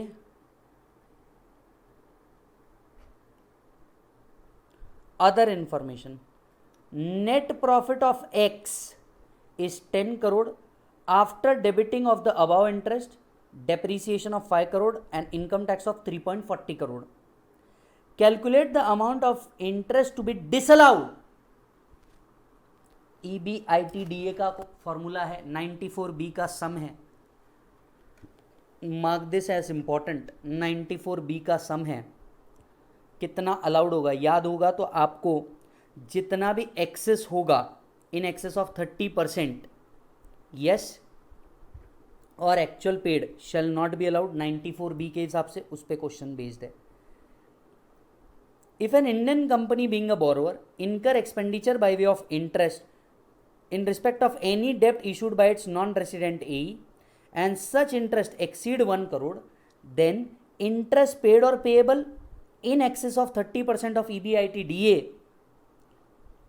Other information. Net profit of X is 10 crore after debiting of the above interest, depreciation of 5 crore and income tax of 3.40 crore. Calculate the amount of interest to be disallowed. EBITDA का formula है 94B का सम है. Mark this as important. 94B का सम है. कितना allowed होगा याद होगा तो आपको जितना भी एक्सेस होगा इन एक्सेस ऑफ 30%, यस, और actual paid shall not be allowed. 94B के हिसाब से उस पर क्वेश्चन बेस्ड है. If an Indian company being a borrower incur expenditure by way of interest in respect of any debt issued by its non-resident AE and such interest exceed 1 crore, then interest paid or payable in excess of 30% of EBITDA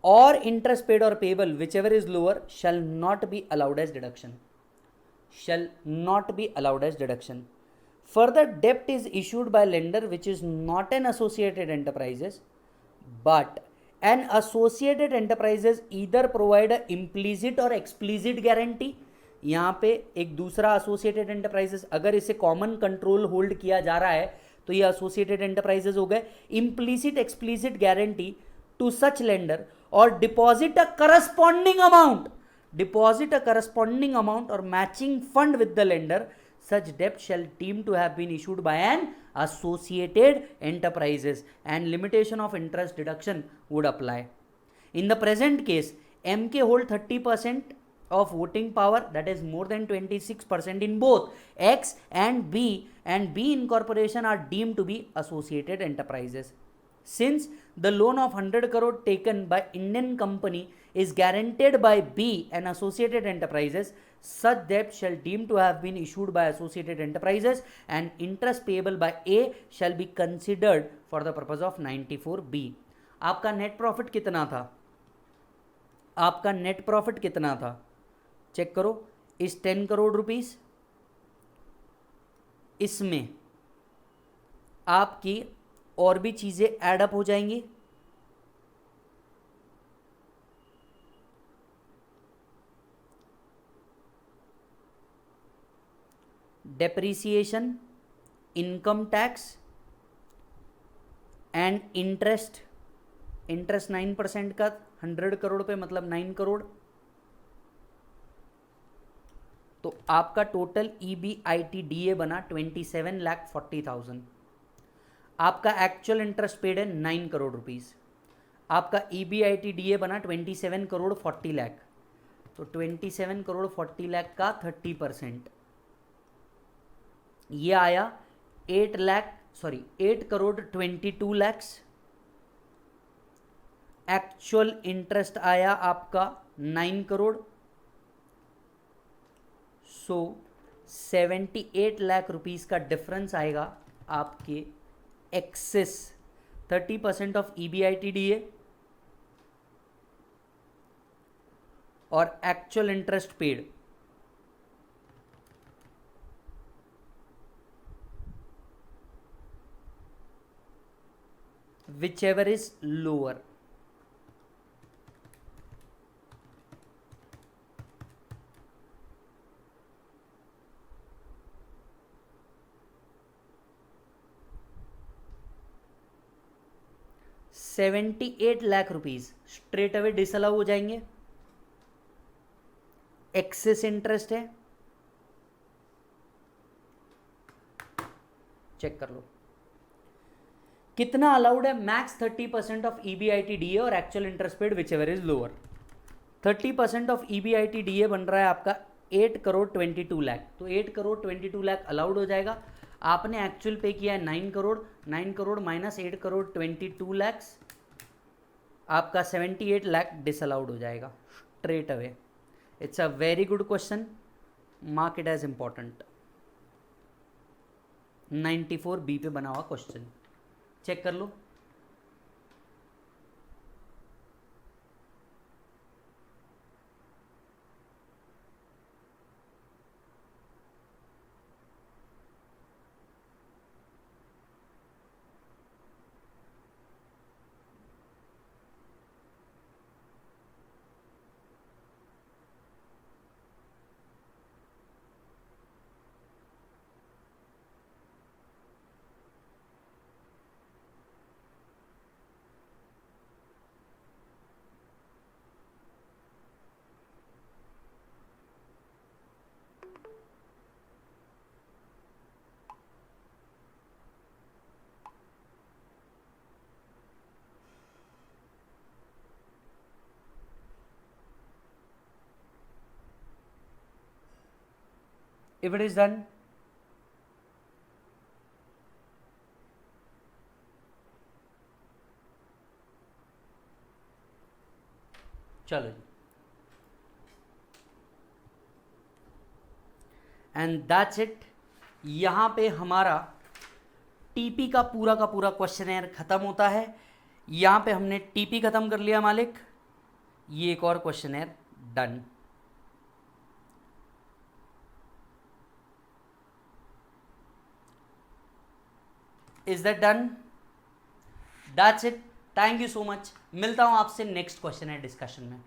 or interest paid or payable, whichever is lower, shall not be allowed as deduction. Shall not be allowed as deduction. Further, debt is issued by lender which is not an associated enterprises, but an associated enterprises either provide a implicit or explicit guarantee. यहाँ पे एक दूसरा associated enterprises अगर इसे common control hold किया जा रहा है तो ये associated enterprises हो गए. Implicit explicit guarantee to such lender or deposit a corresponding amount or matching fund with the lender, such debt shall deem to have been issued by an associated enterprises and limitation of interest deduction would apply. In the present case, MK hold 30% of voting power, that is more than 26% in both X and B incorporation are deemed to be associated enterprises. Since the loan of 100 crore taken by Indian company is guaranteed by B and associated enterprises, such debt shall deem to have been issued by associated enterprises and interest payable by A shall be considered for the purpose of 94B. आपका net profit कितना था? आपका net profit कितना था? Check करो. इस 10 crore rupees, इसमें आपकी और भी चीजें ऐड अप हो जाएंगी. Depreciation, income tax and interest. Interest 9% का 100 करोड़ पे मतलब 9 करोड़. तो आपका टोटल EBITDA बना 27,40,000. आपका एक्चुअल इंटरेस्ट पेड है 9 करोड़ रुपीस. आपका EBITDA बना 27 करोड़ 40 लाख. तो 27 करोड़ 40 लाख का 30%, ये आया 8 करोड़ 22 लैक्स. एक्चुअल इंटरेस्ट आया आपका 9 करोड़. सो 78 लाख रुपीस का डिफरेंस आएगा आपके एक्सेस 30% ऑफ EBITDA और actual interest paid. whichever is lower. $78 lakh rupees straight away disallow हो जाएंगे. एक्सेस इंटरेस्ट है, चेक कर लो कितना अलाउड है. मैक्स 30% ऑफ EBITDA और actual interest paid which ever is lower. 30% of EBITDA बन रहा है आपका 8 करोड़ 22 लाख. तो 8 करोड़ 22 लाख अलाउड हो जाएगा. आपने एक्चुअल पे किया है 9 करोड़. 9 करोड़ माइनस 8 करोड़ 22 लैक्स, आपका 78 लाख डिसअलाउड हो जाएगा straight away. It's a very good question, mark it as important. 94B पे बना हुआ क्वेश्चन, चेक कर लो. If it is done, चलो जी. And that's it. यहाँ पे हमारा टीपी का पूरा क्वेश्चनर खत्म होता है। यहाँ पे हमने टीपी खत्म कर लिया मालिक, ये एक और questioner done. Is that done? That's it, thank you so much. मिलता हूँ आपसे नेक्स्ट क्वेश्चनर डिस्कशन में।